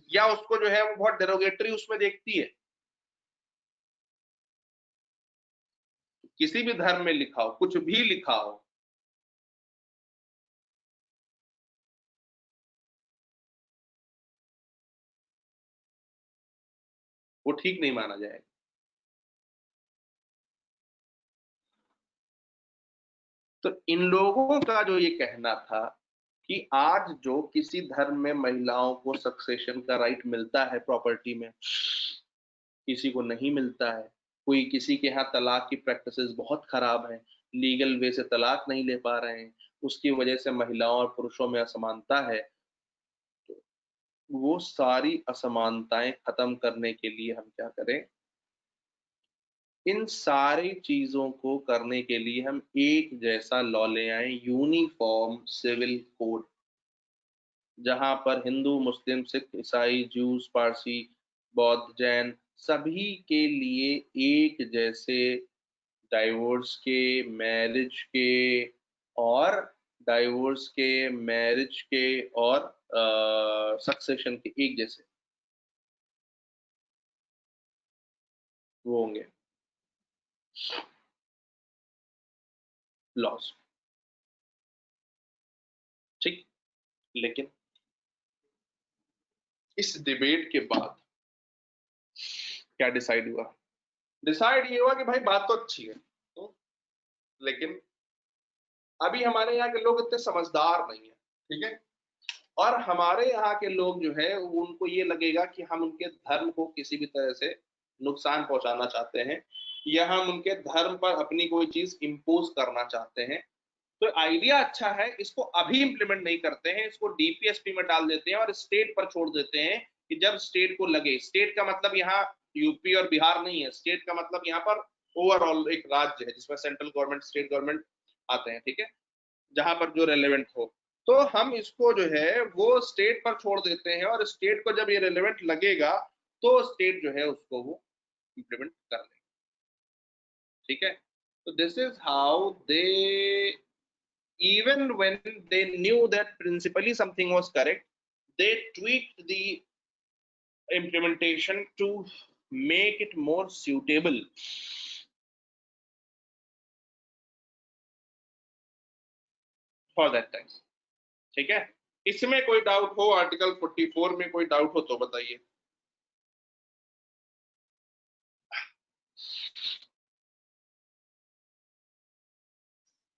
या उसको जो है वो बहुत डेरोगेटरी उसमें देखती है, किसी भी धर्म में लिखा हो, कुछ भी लिखा हो, वो ठीक नहीं माना जाएगा। तो इन लोगों का जो ये कहना था कि आज जो किसी धर्म में महिलाओं को सक्सेशन का राइट मिलता है प्रॉपर्टी में, किसी को नहीं मिलता है, कोई किसी के यहाँ तलाक की प्रैक्टिसेस बहुत खराब हैं, लीगल वे से तलाक नहीं ले पा रहे हैं, उसकी वजह से महिलाओं और पुरुषों में असमानता है, तो वो सारी असमानताएं खत्म करने के लिए हम क्या करें, इन सारी चीजों को करने के लिए हम एक जैसा लॉ ले आए, यूनिफॉर्म सिविल कोड, जहां पर हिंदू, मुस्लिम, सिख, ईसाई, जूस, पारसी, बौद्ध, जैन सभी के लिए एक जैसे डाइवोर्स के, मैरिज के और सक्सेशन के एक जैसे वो होंगे लॉस। ठीक, लेकिन इस डिबेट के बाद क्या डिसाइड हुआ? डिसाइड ये हुआ कि भाई बात तो अच्छी है, लेकिन अभी हमारे यहाँ के लोग इतने समझदार नहीं है, ठीक है, और हमारे यहाँ के लोग जो है उनको ये लगेगा कि हम उनके धर्म को किसी भी तरह से नुकसान पहुंचाना चाहते हैं या हम उनके धर्म पर अपनी कोई चीज इम्पोज करना चाहते हैं। तो आइडिया अच्छा है, इसको अभी इंप्लीमेंट नहीं करते हैं, इसको डीपीएसपी में डाल देते हैं और स्टेट पर छोड़ देते हैं कि जब स्टेट को लगे, स्टेट का मतलब यहाँ यूपी और बिहार नहीं है, स्टेट का मतलब यहाँ पर ओवरऑल एक राज्य है जिसमें सेंट्रल गवर्नमेंट, स्टेट गवर्नमेंट आते हैं, ठीक है, जहां पर जो रेलेवेंट हो, तो हम इसको जो है वो स्टेट पर छोड़ देते हैं और स्टेट को जब ये रेलेवेंट लगेगा तो स्टेट जो है उसको वो इंप्लीमेंट कर लेगा, ठीक है। तो this is how they, even when they knew that principally something was correct, they tweaked the implementation to make it more suitable for that time, ठीक है। इसमें कोई डाउट हो, आर्टिकल 44 में कोई डाउट हो तो बताइए।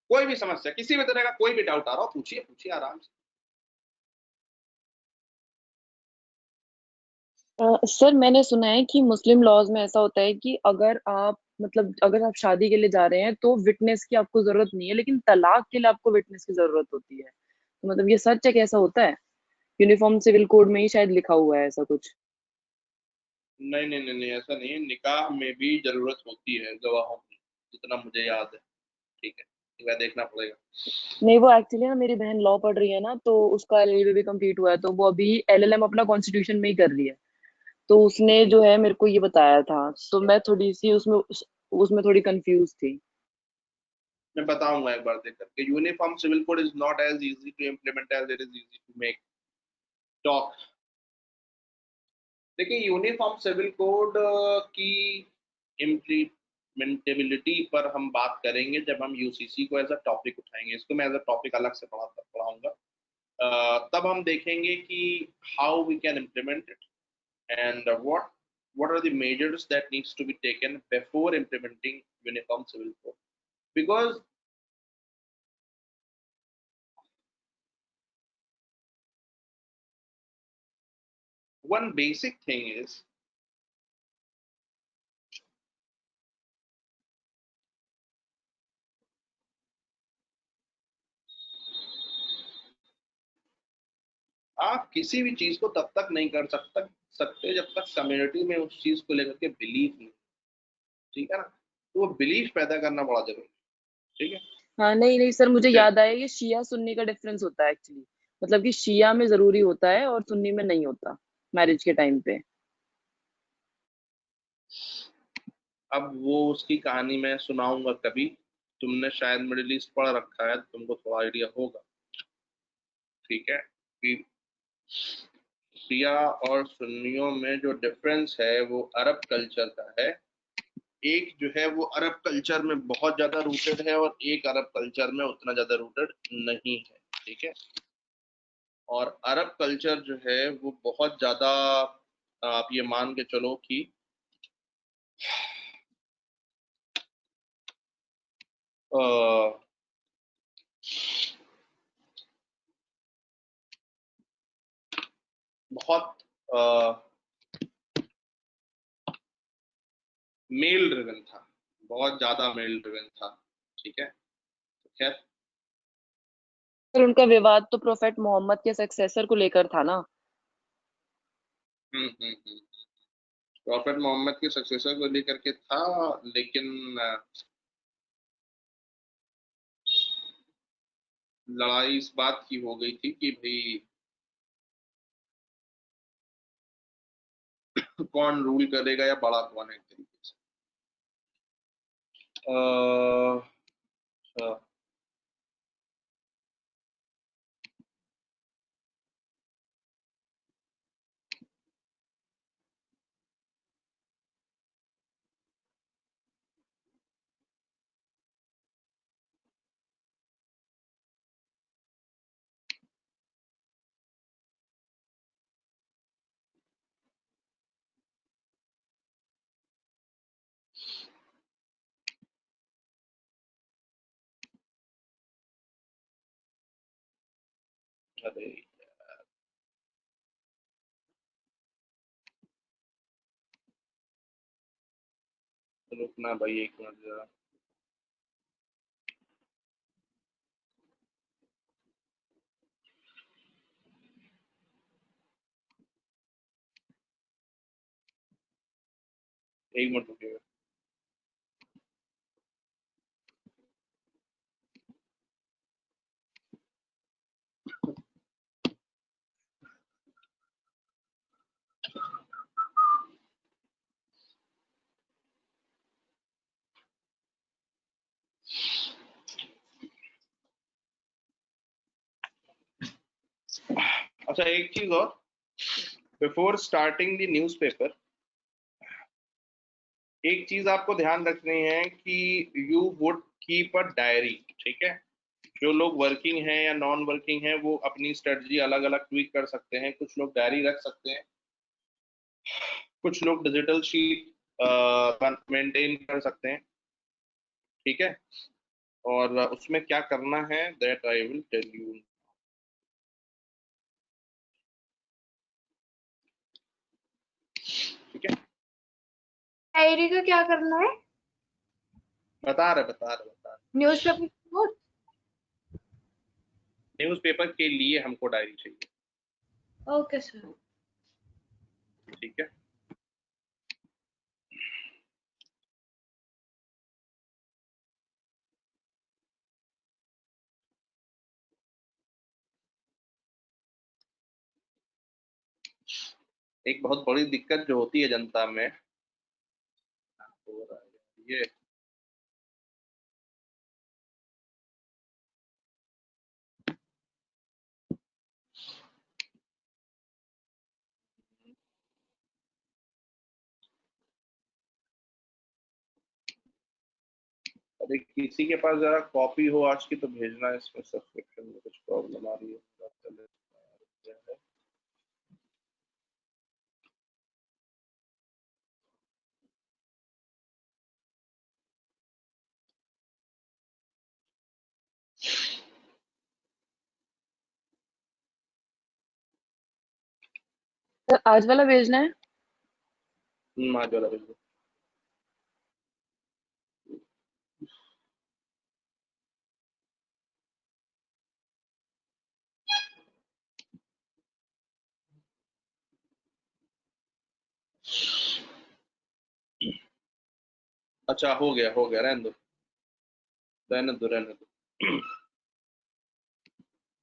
कोई भी समस्या, किसी भी तरह का कोई भी डाउट आ रहा हो, पूछिए पूछिए आराम से। सर मैंने सुना है कि मुस्लिम लॉज में ऐसा होता है कि अगर आप मतलब अगर आप शादी के लिए जा रहे हैं तो विटनेस की आपको जरूरत नहीं है, लेकिन तलाक के लिए आपको विटनेस की जरूरत होती है। तो मतलब ये सच है, कैसा होता है? यूनिफॉर्म सिविल कोड में ही शायद लिखा हुआ है ऐसा कुछ। नहीं नहीं नहीं नहीं, ऐसा नहीं है, निकाह में भी जरूरत होती है गवाहों की, जितना मुझे याद है, ठीक है, वह देखना पड़ेगा। नहीं, वो एक्चुअली ना मेरी बहन लॉ पढ़ रही है ना, तो उसका एलएलबी भी कंप्लीट हुआ है, तो वो अभी एलएलएम अपना कॉन्स्टिट्यूशन में ही कर रही है। तो उसने जो है मेरे को ये बताया था, तो मैं थोड़ी सी उसमें थोड़ी कंफ्यूज थी। मैं बताऊंगा एक बार देख करके। Uniform civil code is not as easy to implement as it is easy to make talk. देखिए, यूनिफॉर्म सिविल कोड की इम्प्लीमेंटेबिलिटी पर हम बात करेंगे जब हम यूसीसी को एज अ टॉपिक उठाएंगे, इसको मैं एज अ टॉपिक अलग से पढ़ाऊंगा। तब हम देखेंगे कि how we can implement it and what are the measures that needs to be taken before implementing uniform civil code, because one basic thing is आप किसी भी चीज को तब तक नहीं कर सकते जब तक कम्युनिटी में उस चीज को लेकर के बिलीफ नहीं, ठीक है ना, तो वो बिलीफ पैदा करना बड़ा जरूरी है, ठीक है। हाँ, नहीं नहीं सर, मुझे जब याद आया, ये शिया सुन्नी का डिफरेंस होता है एक्चुअली। मतलब कि शिया में जरूरी होता है और सुन्नी में नहीं होता मैरिज के टाइम पे। अब वो उसकी कहानी मैं सुनाऊंगा कभी, तुमने शायद मिडिल ईस्ट पढ़ रखा है, तुमको थोड़ा आइडिया होगा, ठीक है, कि शिया और सुन्नियों में जो डिफरेंस है वो अरब कल्चर का है। एक जो है वो अरब कल्चर में बहुत ज्यादा रूटेड है और एक अरब कल्चर में उतना ज्यादा रूटेड नहीं है, ठीक है। और अरब कल्चर जो है वो बहुत ज्यादा, आप ये मान के चलो कि बहुत मेल ड्रिवन था, बहुत ज्यादा मेल ड्रिवन था। ठीक है, तो खैर। फिर उनका विवाद तो प्रोफेट मोहम्मद के सक्सेसर को लेकर था ना। हम्म। प्रॉफेट मोहम्मद के सक्सेसर को लेकर के था, लेकिन लड़ाई इस बात की हो गई थी कि भाई कौन रूल करेगा या बड़ा कौन है, एक तरीके से। अच्छा। अरे रुकना भाई, एक मिनट जरा। एक मिनट रुकिएगा। अच्छा, एक चीज और, बिफोर स्टार्टिंग द न्यूज़पेपर, एक चीज आपको ध्यान रखनी है कि you would keep a diary. ठीक है, जो लोग वर्किंग हैं या नॉन वर्किंग हैं वो अपनी स्ट्रेटजी अलग अलग ट्वीक कर सकते हैं। कुछ लोग डायरी रख सकते हैं, कुछ लोग डिजिटल शीट मेंटेन कर सकते हैं। ठीक है, और उसमें क्या करना है that I will tell you. ठीक है, डायरी का क्या करना है? बता रहे। न्यूज़पेपर। न्यूज़पेपर के लिए हमको डायरी चाहिए। Okay sir. ठीक है, एक बहुत बड़ी दिक्कत जो होती है जनता में, हो रहा है ये। अरे किसी के पास जरा कॉपी हो आज की तो भेजना, इसमें सब्सक्रिप्शन में कुछ प्रॉब्लम आ रही है। सर आज वाला भेजना है। आज वाला भेज दो। अच्छा, हो गया, रहने दो।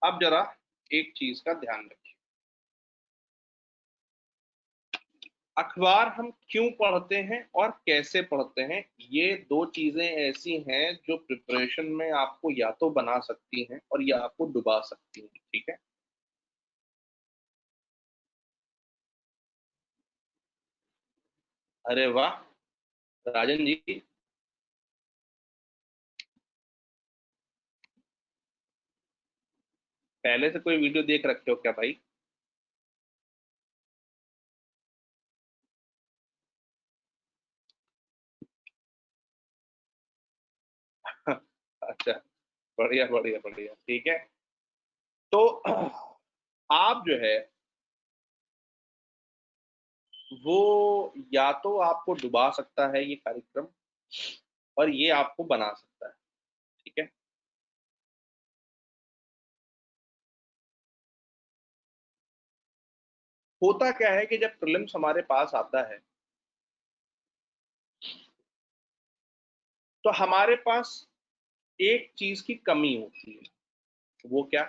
अब जरा एक चीज का ध्यान रखिए, अखबार हम क्यों पढ़ते हैं और कैसे पढ़ते हैं, ये दो चीजें ऐसी हैं जो प्रिपरेशन में आपको या तो बना सकती हैं और या आपको डुबा सकती हैं। ठीक है, अरे वाह राजन जी, पहले से कोई वीडियो देख रखे हो क्या भाई? अच्छा, बढ़िया बढ़िया बढ़िया, ठीक है। तो आप जो है वो या तो आपको डुबा सकता है ये कार्यक्रम, और ये आपको बना सकता है, ठीक है। होता क्या है कि जब प्रीलिम्स हमारे पास आता है तो हमारे पास एक चीज की कमी होती है। वो क्या?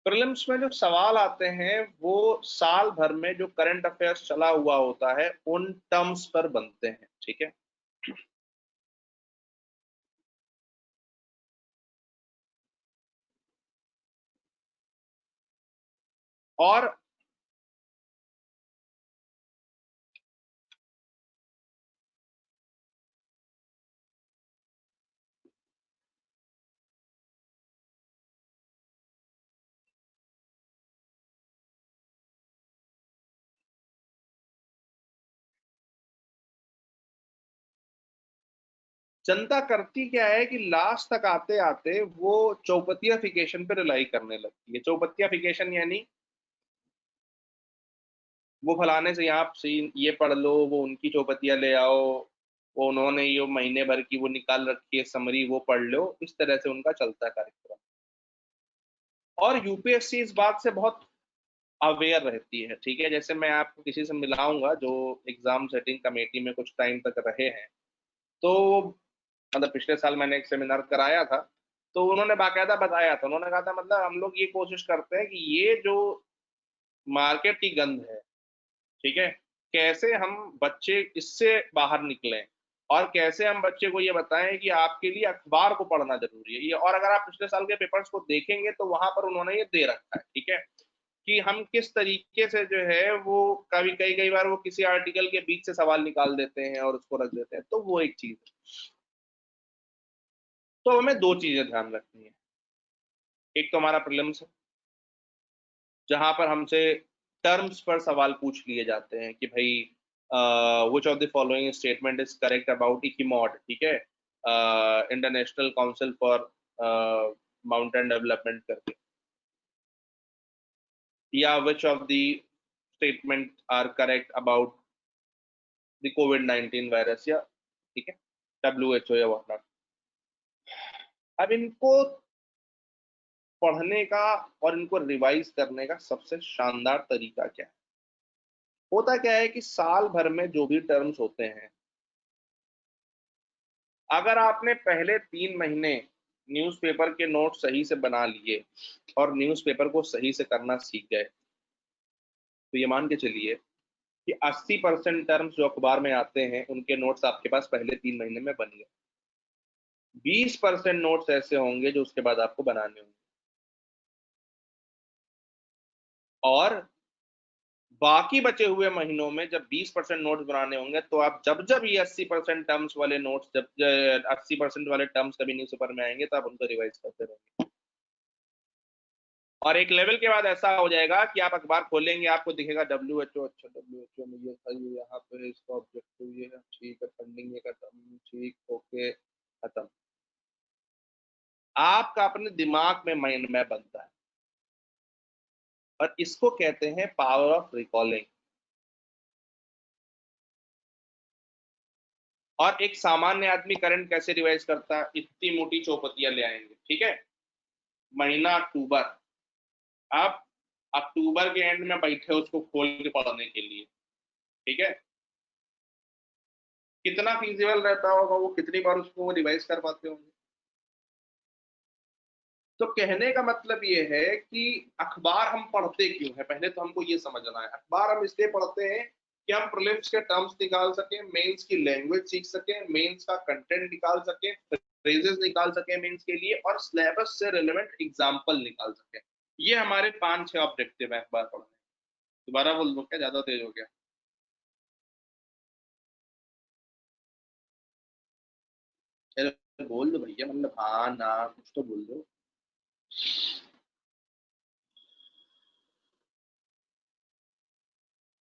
प्रीलिम्स में जो सवाल आते हैं वो साल भर में जो करंट अफेयर्स चला हुआ होता है उन टर्म्स पर बनते हैं, ठीक है। और जनता करती क्या है कि लास्ट तक आते आते वो चौपतियाफिकेशन पे रिलाई करने लगती है। चौपतियाफिकेशन यानी वो फलाने से यहाँ से ये पढ़ लो, वो उनकी चौपतिया ले आओ, वो उन्होंने ये महीने भर की वो निकाल रखी है समरी, वो पढ़ लो। इस तरह से उनका चलता है कार्यक्रम। और यूपीएससी इस बात से बहुत अवेयर रहती है, ठीक है। जैसे मैं आपको किसी से मिलाऊंगा जो एग्जाम सेटिंग कमेटी में कुछ टाइम तक रहे हैं, तो मतलब पिछले साल मैंने एक सेमिनार कराया था, तो उन्होंने बाकायदा बताया था। उन्होंने कहा था मतलब हम लोग ये कोशिश करते हैं कि ये जो मार्केट की गंध है, ठीक है, कैसे हम बच्चे इससे बाहर निकलें, और कैसे हम बच्चे को ये बताएं कि आपके लिए अखबार को पढ़ना जरूरी है ये। और अगर आप पिछले साल के पेपर्स को देखेंगे तो वहां पर उन्होंने ये दे रखा है, ठीक है, कि हम किस तरीके से जो है वो कभी कई कई बार वो किसी आर्टिकल के बीच से सवाल निकाल देते हैं और उसको रख देते हैं। तो वो एक चीज है। तो हमें दो चीजें ध्यान रखनी है। एक तो हमारा प्रीलिम्स है जहां पर हमसे टर्म्स पर सवाल पूछ लिए जाते हैं कि भाई which of the following statement is correct about ICIMOD, ठीक है, international council for mountain development करके, या which of the statement are correct about the कोविड-19 वायरस, या ठीक है WHO या व्हाटनॉट। अब इनको पढ़ने का और इनको रिवाइज करने का सबसे शानदार तरीका क्या है? होता क्या है कि साल भर में जो भी टर्म्स होते हैं, अगर आपने पहले 3 महीने न्यूज़पेपर के नोट सही से बना लिए और न्यूज़पेपर को सही से करना सीख गए, तो ये मान के चलिए कि 80% टर्म्स जो अखबार में आते हैं उनके नोट्स आपके पास पहले 3 महीने में बन गए। 20% नोट्स ऐसे होंगे जो उसके बाद आपको बनाने होंगे, और बाकी बचे हुए महीनों में जब 20% नोट्स बनाने होंगे तो आप जब जब ये 80% टर्म्स वाले नोट्स, जब 80% वाले टर्म्स कभी न्यूज़पेपर में आएंगे तो आप उनको रिवाइज करते रहेंगे। और एक लेवल के बाद ऐसा हो जाएगा कि आप अखबार खोलेंगे आपको दिखेगा WHO, अच्छा WHO में ये था, ये यहाँ पे इसका ऑब्जेक्टिव ये है, ठीक है, फंडिंग ये खत्म, ठीक, ओके, खत्म। आपका अपने दिमाग में माइंड मैप बनता है, और इसको कहते हैं पावर ऑफ रिकॉलिंग। और एक सामान्य आदमी करंट कैसे रिवाइज करता है? इतनी मोटी चौपतियां ले आएंगे, ठीक है, महीना अक्टूबर, आप अक्टूबर के एंड में बैठे उसको खोल के पढ़ने के लिए, ठीक है, कितना फीजिबल रहता होगा वो, कितनी बार उसको रिवाइज कर पाते होंगे। तो कहने का मतलब ये है कि अखबार हम पढ़ते क्यों है, पहले तो हमको ये समझना है। अखबार हम इसलिए पढ़ते हैं कि हम प्रीलिम्स के टर्म्स निकाल सकें, मेंस की लैंग्वेज सीख सकें, मेंस का कंटेंट निकाल सकें, फ्रेजेस निकाल सकें मेंस के लिए, और सिलेबस से रिलेवेंट एग्जाम्पल निकाल सकें। ये हमारे 5-6 ऑब्जेक्टिव है अखबार पढ़ने। दोबारा बोल दो, क्या ज्यादा तेज हो गया? चलो बोल दो भैया, मतलब हाँ ना कुछ तो बोल दो।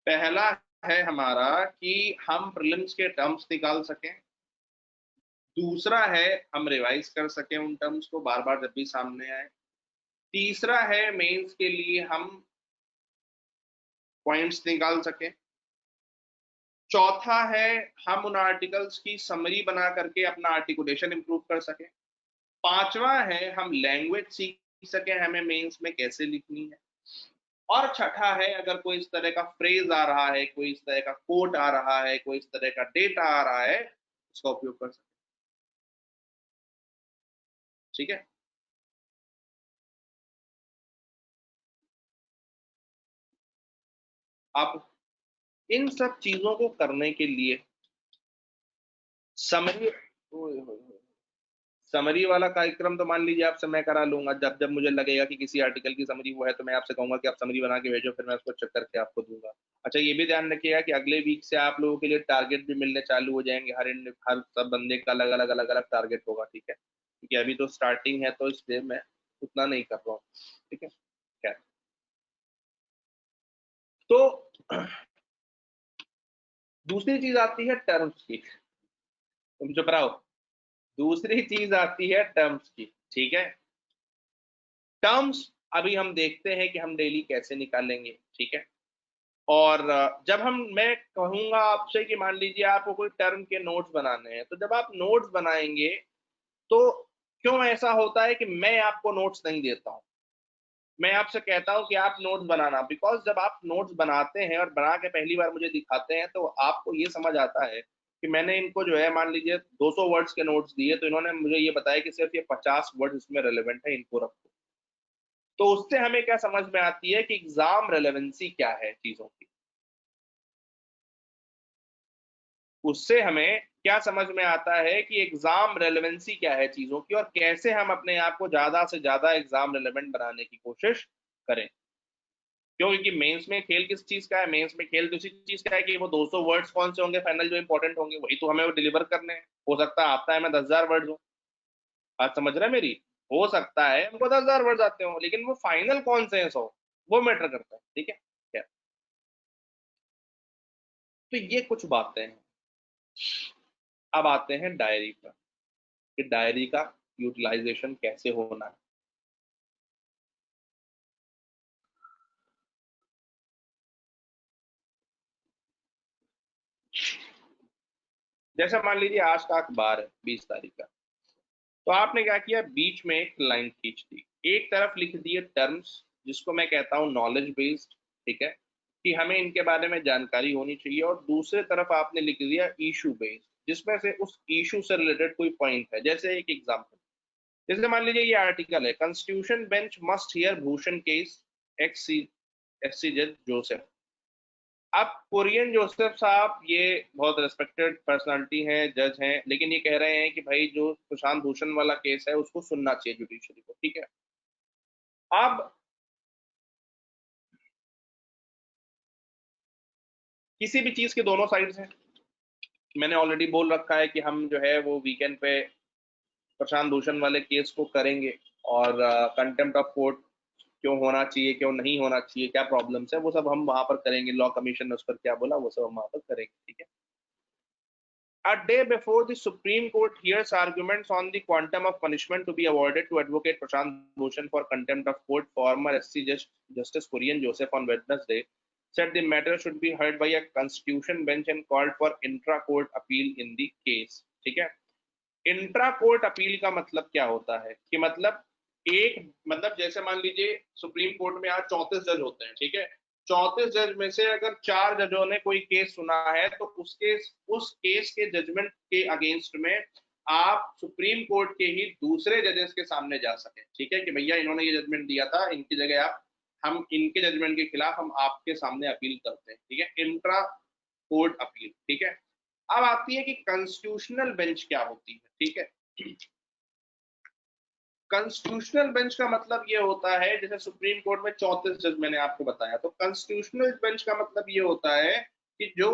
पहला है हमारा कि हम प्रीलिम्स के टर्म्स निकाल सकें। दूसरा है हम रिवाइज कर सकें उन टर्म्स को बार बार जब भी सामने आए। तीसरा है मेंस के लिए हम पॉइंट्स निकाल सकें। चौथा है हम उन आर्टिकल्स की समरी बना करके अपना आर्टिकुलेशन इंप्रूव कर सकें। पांचवा है हम लैंग्वेज सीख सकें हमें मेंस में कैसे लिखनी है। और छठा है अगर कोई इस तरह का फ्रेज आ रहा है, कोई इस तरह का कोट आ रहा है, कोई इस तरह का डेटा आ रहा है, उसका उपयोग कर सकें। ठीक है, आप इन सब चीजों को करने के लिए समरी समरी वाला कार्यक्रम तो मान लीजिए आपसे मैं करा लूंगा। जब जब मुझे लगेगा कि किसी आर्टिकल की समरी वो है तो मैं आपसे कहूंगा कि आप समरी बना के भेजो, फिर मैं उसको चेक करके आपको दूंगा। अच्छा, ये भी ध्यान रखिएगा कि अगले वीक से आप लोगों के लिए टारगेट भी मिलने चालू हो जाएंगे। हर सब बंदे का अलग अलग टारगेट होगा। ठीक है, क्योंकि अभी तो स्टार्टिंग है तो इसलिए मैं उतना नहीं कर रहा हूँ। ठीक है, खैर, तो दूसरी चीज आती है टर्म्स की। तुम चुप रहो। दूसरी चीज आती है टर्म्स की। ठीक है, टर्म्स अभी हम देखते हैं कि हम डेली कैसे निकालेंगे। ठीक है, और जब मैं कहूंगा आपसे कि मान लीजिए आपको कोई टर्म के नोट्स बनाने हैं, तो जब आप नोट्स बनाएंगे तो क्यों ऐसा होता है कि मैं आपको नोट्स नहीं देता हूं, मैं आपसे कहता हूं कि आप नोट्स बनाना। बिकॉज जब आप नोट्स बनाते हैं और बना के पहली बार मुझे दिखाते हैं तो आपको ये समझ आता है कि मैंने इनको जो है मान लीजिए 200 वर्ड्स के नोट्स दिए, तो इन्होंने मुझे ये बताया कि सिर्फ ये 50 वर्ड्स इसमें रेलेवेंट है, इनको रखो। तो उससे हमें क्या समझ में आती है कि एग्जाम रेलेवेंसी क्या है चीजों की। उससे हमें क्या समझ में आता है कि एग्जाम रेलेवेंसी क्या है चीजों की, और कैसे हम अपने आप को ज्यादा से ज्यादा एग्जाम रेलेवेंट बनाने की कोशिश करें। क्यों? क्योंकि मेंस में खेल किस चीज का है? मेंस में खेल तो इसी चीज का है कि वो 200 वर्ड्स कौन से होंगे फाइनल जो इंपॉर्टेंट होंगे, वही तो हमें वो डिलीवर करने हैं। हो सकता है आता है मैं 10,000 वर्ड्स हूँ, बात समझ रहे हैं मेरी? हो सकता है हमको 10,000 वर्ड्स आते हो, लेकिन वो फाइनल कौन से हैं 100, वो मैटर करता है। ठीक है, क्या? तो ये कुछ बातें हैं। अब आते हैं डायरी पर, कि डायरी का यूटिलाइजेशन कैसे होना है। जैसे मान लीजिए आज का अखबार है 20 तारीख का, तो आपने क्या किया, बीच में एक लाइन खींच दी, एक तरफ लिख दिए टर्म्स जिसको मैं कहता हूं नॉलेज बेस्ड। ठीक है, कि हमें इनके बारे में जानकारी होनी चाहिए, और दूसरे तरफ आपने लिख दिया इशू बेस्ड, जिसमें से उस इशू से रिलेटेड कोई पॉइंट है। जैसे एक एग्जांपल, जैसे मान लीजिए ये आर्टिकल है, constitution bench must hear Bhushan case ex C जज जोसेफ। अब कुरियन जोसेफ साहब ये बहुत रेस्पेक्टेड पर्सनालिटी हैं, जज हैं, लेकिन ये कह रहे हैं कि भाई जो सुशांत भूषण वाला केस है उसको सुनना चाहिए जुडिशरी को। ठीक है, अब किसी भी चीज के दोनों साइड्स हैं। मैंने ऑलरेडी बोल रखा है कि हम जो है वो वीकेंड पे प्रशांत भूषण वाले केस को करेंगे, और कंटेम्प्ट ऑफ कोर्ट क्यों होना चाहिए, क्यों नहीं होना चाहिए, क्या प्रॉब्लम्स है, वो सब हम वहां पर करेंगे। लॉ कमीशन ने उस पर क्या बोला वो सब हम वहां पर करेंगे। ठीक है, a day before the Supreme Court hears arguments on the quantum of punishment to be awarded to Advocate Prashant Bhushan for contempt of court, former SC Justice Kurian Joseph on Wednesday said the matter should be heard by a constitution bench and called for intra-court appeal in the case. ठीक है, intra court appeal का मतलब क्या होता है कि मतलब जैसे मान लीजिए सुप्रीम कोर्ट में आज 34 जज होते हैं। ठीक है, 34 जज में से अगर 4 जजों ने कोई केस सुना है तो उस केस के जजमेंट के अगेंस्ट में आप सुप्रीम कोर्ट के ही दूसरे जजेस के सामने जा सके। ठीक है, कि भैया इन्होंने ये जजमेंट दिया था, इनकी जगह हम इनके जजमेंट के खिलाफ हम आपके सामने अपील करते हैं। ठीक है, इंट्रा कोर्ट अपील। ठीक है, अब आती है कि कॉन्स्टिट्यूशनल बेंच क्या होती है। ठीक है, कॉन्स्टिट्यूशनल बेंच का मतलब ये होता है, जैसे सुप्रीम कोर्ट में 34 जज मैंने आपको बताया, तो कॉन्स्टिट्यूशनल बेंच का मतलब ये होता है कि जो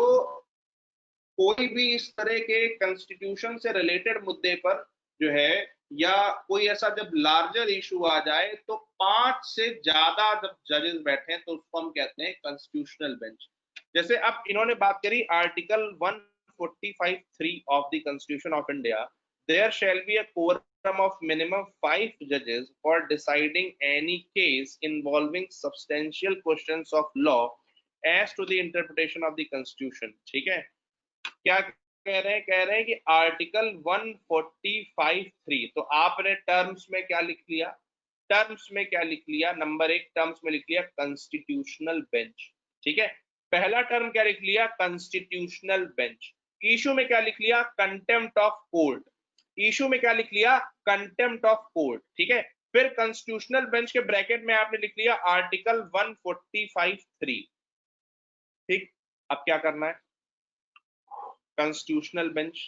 कोई भी इस तरह के कॉन्स्टिट्यूशन से रिलेटेड मुद्दे पर जो है, या कोई ऐसा जब लार्जर इशू आ जाए, तो 5 से ज्यादा जब जजेस बैठे तो उसको हम कहते हैं कॉन्स्टिट्यूशनल बेंच। जैसे अब इन्होंने बात करी article 145(3) of the constitution of India, there shall be a quorum of minimum 5 judges for deciding any case involving substantial questions of law as to the interpretation of the constitution. ठीक है, क्या कह रहे हैं कि आर्टिकल 145(3), तो आपने terms में क्या लिख लिया, टर्म्स में क्या लिख लिया, नंबर 1 टर्म्स में लिख लिया कॉन्स्टिट्यूशनल बेंच। ठीक है, पहला टर्म क्या लिख लिया, कॉन्स्टिट्यूशनल बेंच। इशू में क्या लिख लिया, कंटेम्प्ट ऑफ कोर्ट। इशू में क्या लिख लिया, कंटेम्प्ट ऑफ कोर्ट। ठीक है, फिर कॉन्स्टिट्यूशनल बेंच के ब्रैकेट में आपने लिख लिया आर्टिकल 145(3). ठीक, अब क्या करना है, कॉन्स्टिट्यूशनल बेंच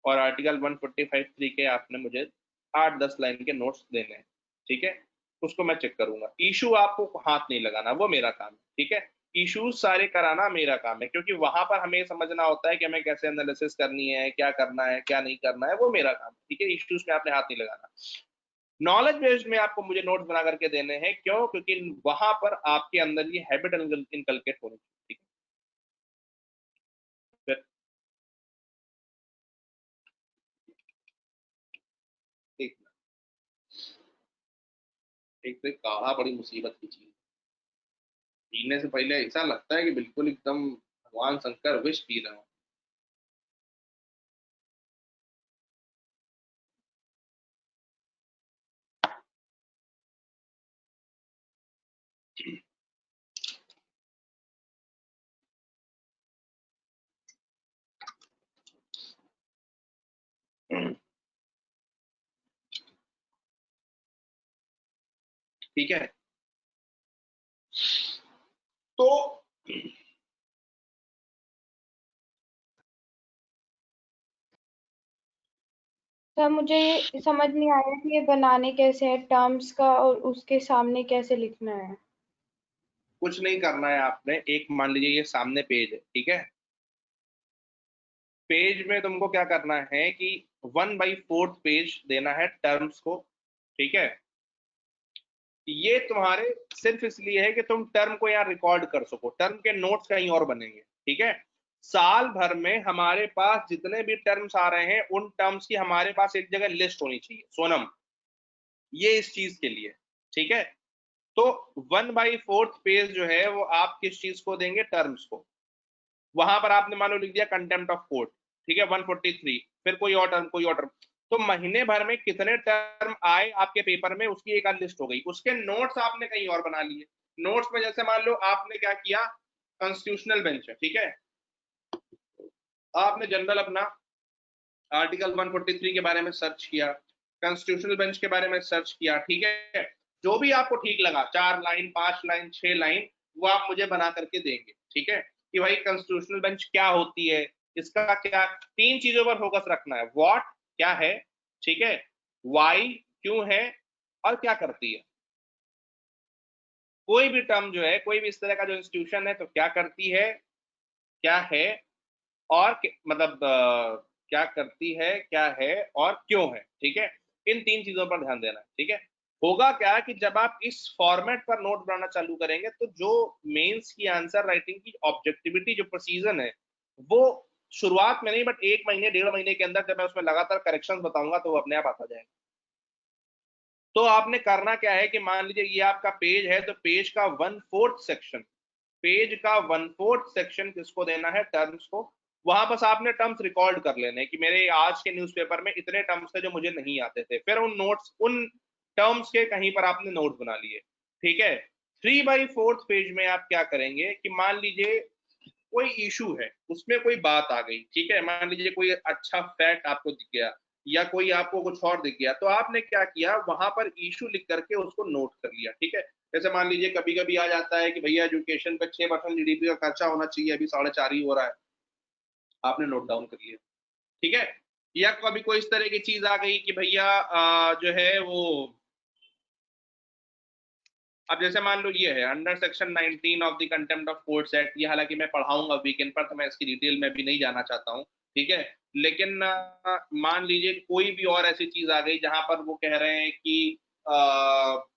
और आर्टिकल 145(3) के आपने मुझे 8-10 लाइन के नोट्स देने हैं। ठीक है, उसको मैं चेक करूंगा। इशू आपको हाथ नहीं लगाना, वो मेरा काम है। ठीक है, इश्यूज सारे कराना मेरा काम है, क्योंकि वहां पर हमें समझना होता है कि हमें कैसे एनालिसिस करनी है, क्या करना है, क्या नहीं करना है, वो मेरा काम है। ठीक है, इश्यूज में आपने हाथ नहीं लगाना। नॉलेज बेस्ड में आपको मुझे नोट्स बना करके देने हैं, क्यों, क्योंकि वहां पर आपके अंदर ये हैबिट इनकलकेट होनी चाहिए। ठीक है, एक तो काढ़ा बड़ी मुसीबत की चीज, पीने से पहले ऐसा लगता है कि बिल्कुल एकदम भगवान शंकर विष पी रहा हूँ। ठीक है, तो सर मुझे ये समझ नहीं आया कि ये बनाने कैसे है टर्म्स का और उसके सामने कैसे लिखना है। कुछ नहीं करना है आपने, एक मान लीजिए ये सामने पेज है। ठीक है, पेज में तुमको क्या करना है कि 1/4 पेज देना है टर्म्स को। ठीक है, ये तुम्हारे सिर्फ इसलिए है कि तुम टर्म को यहाँ रिकॉर्ड कर सको, टर्म के नोट्स कहीं और बनेंगे। ठीक है, साल भर में हमारे पास जितने भी टर्म्स आ रहे हैं उन टर्म्स की हमारे पास एक जगह लिस्ट होनी चाहिए सोनम, ये इस चीज के लिए। ठीक है, तो 1/4 पेज जो है वो आप किस चीज को देंगे, टर्म्स को। वहां पर आपने मान लो लिख दिया कंटेम्प्ट ऑफ कोर्ट। ठीक है, 143, फिर कोई और टर्म, कोई और टर्म। तो महीने भर में कितने टर्म आए आपके पेपर में उसकी एक लिस्ट हो गई, उसके नोट्स आपने कहीं और बना लिए। नोट्स में जैसे मान लो आपने क्या किया, कॉन्स्टिट्यूशनल बेंच है। ठीक है, आपने जनरल अपना आर्टिकल 143 के बारे में सर्च किया, कॉन्स्टिट्यूशनल बेंच के बारे में सर्च किया। ठीक है, जो भी आपको ठीक लगा, 4 लाइन, 5 लाइन, 6 लाइन, वो आप मुझे बना करके देंगे। ठीक है, कि भाई कॉन्स्टिट्यूशनल बेंच क्या होती है, इसका क्या, 3 चीजों पर फोकस रखना है। व्हाट क्या है, ठीक है, वाई क्यों है, और क्या करती है। कोई भी टर्म जो है, कोई भी इस तरह का जो इंस्टीट्यूशन है, तो क्या करती है, क्या है, और मतलब क्या करती है, क्या है, और क्यों है। ठीक है, इन 3 चीजों पर ध्यान देना है। ठीक है, होगा क्या कि जब आप इस फॉर्मेट पर नोट बनाना चालू करेंगे तो जो मेंस की आंसर राइटिंग की ऑब्जेक्टिविटी, जो प्रोसीजन है, वो शुरुआत में नहीं बट 1 महीने 1.5 महीने के अंदर जब मैं उसमें लगातार करेक्शन बताऊंगा तो वो अपने आप आता जाएगा। तो आपने करना क्या है कि मान लीजिए ये आपका पेज है, तो पेज का 1/4 सेक्शन, पेज का 1/4 सेक्शन किसको देना है, टर्म्स को। वहां बस आपने टर्म्स रिकॉर्ड कर लेने कि मेरे आज के न्यूज़पेपर में इतने टर्म्स थे जो मुझे नहीं आते थे, फिर उन नोट्स, उन टर्म्स के कहीं पर आपने नोट बना लिए। ठीक है, 3/4 पेज में आप क्या करेंगे कि मान लीजिए कोई इशू है, उसमें कोई बात आ गई। ठीक है, मान लीजिए कोई अच्छा फैक्ट आपको दिख गया या कोई आपको कुछ और दिख गया, तो आपने क्या किया, वहां पर इशू लिख करके उसको नोट कर लिया। ठीक है, जैसे मान लीजिए कभी कभी आ जाता है कि भैया एजुकेशन पे 6% जीडीपी का खर्चा होना चाहिए, अभी 4.5 ही हो रहा है, आपने नोट डाउन कर लिया। ठीक है, या कभी कोई इस तरह की चीज आ गई कि भैया जो है वो, अब जैसे मान लो ये है under section 19 of the contempt of courts act, ये हालांकि मैं पढ़ाऊंगा वीकेंड पर तो मैं इसकी डिटेल में भी नहीं जाना चाहता हूँ। ठीक है, लेकिन मान लीजिए कोई भी और ऐसी चीज आ गई जहां पर वो कह रहे हैं कि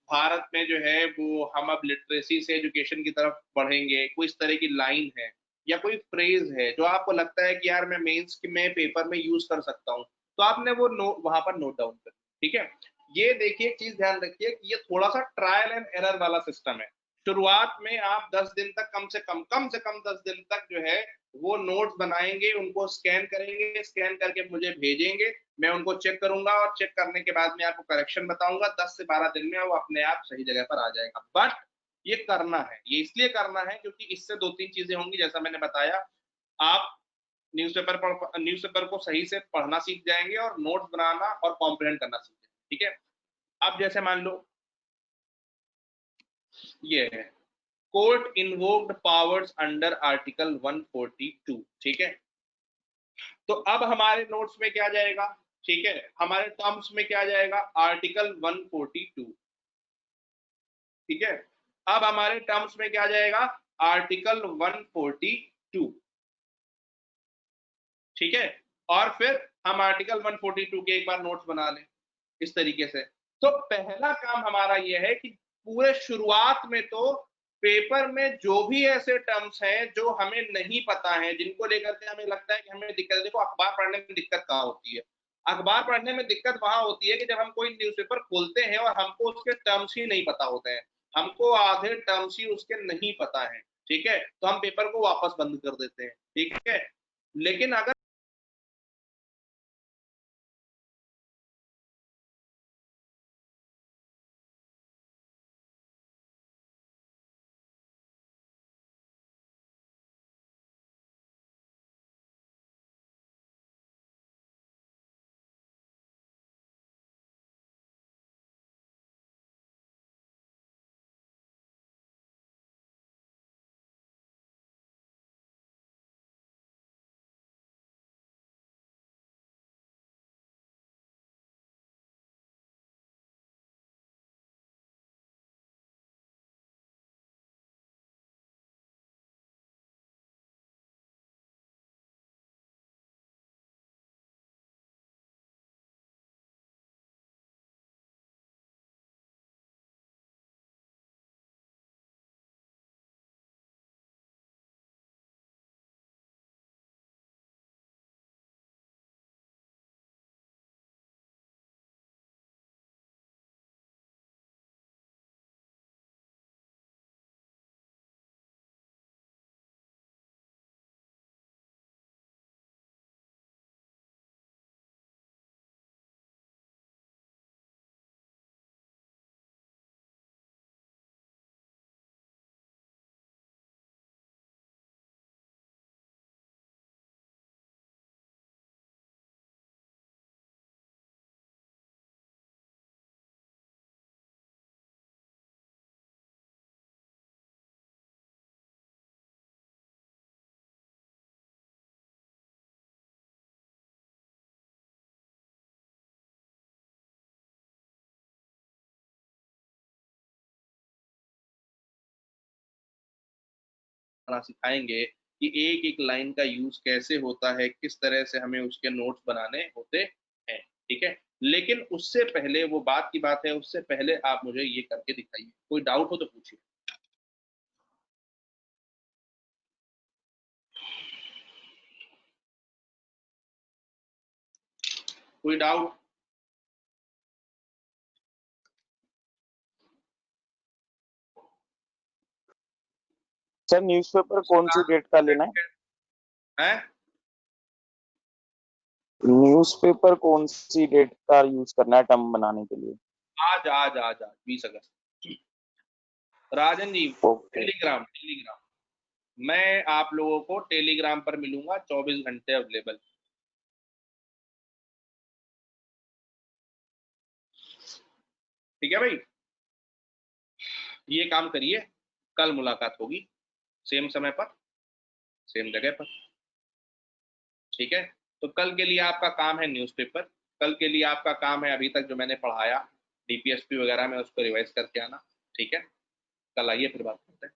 भारत में जो है वो हम अब लिटरेसी से एजुकेशन की तरफ बढ़ेंगे, कोई इस तरह की लाइन है या कोई फ्रेज है जो आपको लगता है कि यार मैं मेंस में पेपर में यूज कर सकता हूँ, तो आपने वो वहां पर नोट डाउन कर, ठीक है। ये देखिए, एक चीज ध्यान रखिए कि ये थोड़ा सा ट्रायल एंड एरर वाला सिस्टम है। शुरुआत में आप 10 दिन तक कम से कम 10 दिन तक जो है वो नोट्स बनाएंगे, उनको स्कैन करेंगे, स्कैन करके मुझे भेजेंगे, मैं उनको चेक करूंगा और चेक करने के बाद में आपको करेक्शन बताऊंगा। 10 से 12 दिन में वो अपने आप सही जगह पर आ जाएगा। बट ये करना है, ये इसलिए करना है क्योंकि इससे 2-3 चीजें होंगी, जैसा मैंने बताया। आप न्यूज़पेपर को सही से पढ़ना सीख जाएंगे और नोट्स बनाना और कॉम्प्रिहेंड करना सीख जाएंगे, ठीक है। अब जैसे मान लो ये है court invoked powers under article 142, ठीक है। तो अब हमारे नोट्स में क्या जाएगा, ठीक है, हमारे टर्म्स में क्या जाएगा, आर्टिकल 142, ठीक है। अब हमारे टर्म्स में क्या जाएगा, आर्टिकल 142, ठीक है। और फिर हम आर्टिकल 142 के एक बार नोट्स बना लें इस तरीके से। तो पहला काम हमारा यह है कि पूरे शुरुआत में तो पेपर में जो भी ऐसे टर्म्स हैं जो हमें नहीं पता है, जिनको लेकर के हमें लगता है कि हमें दिक्कत है। देखो, अखबार पढ़ने में दिक्कत कहाँ होती है, अखबार पढ़ने में दिक्कत वहां होती है कि जब हम कोई न्यूज़पेपर खोलते हैं और हमको उसके टर्म्स ही नहीं पता होते हैं, हमको आधे टर्म्स ही उसके नहीं पता है, ठीक है, तो हम पेपर को वापस बंद कर देते हैं, ठीक है। लेकिन अगर सिखाएंगे कि एक एक लाइन का यूज कैसे होता है, किस तरह से हमें उसके नोट्स बनाने होते हैं, ठीक है। लेकिन उससे पहले, वो बात की बात है, उससे पहले आप मुझे ये करके दिखाइए। कोई डाउट हो तो पूछिए। कोई डाउट? सर न्यूज़पेपर कौन सी डेट का लेना है? न्यूज़पेपर कौन सी डेट का यूज करना है टर्म बनाने के लिए? आज आज आज आज 20 अगस्त। राजन जी, टेलीग्राम मैं आप लोगों को टेलीग्राम पर मिलूंगा, 24 घंटे अवेलेबल। ठीक है भाई, ये काम करिए, कल मुलाकात होगी सेम समय पर, सेम जगह पर, ठीक है। तो कल के लिए आपका काम है न्यूज़पेपर, कल के लिए आपका काम है अभी तक जो मैंने पढ़ाया डीपीएसपी वगैरह में उसको रिवाइज करके आना, ठीक है। कल आइए फिर बात करते हैं।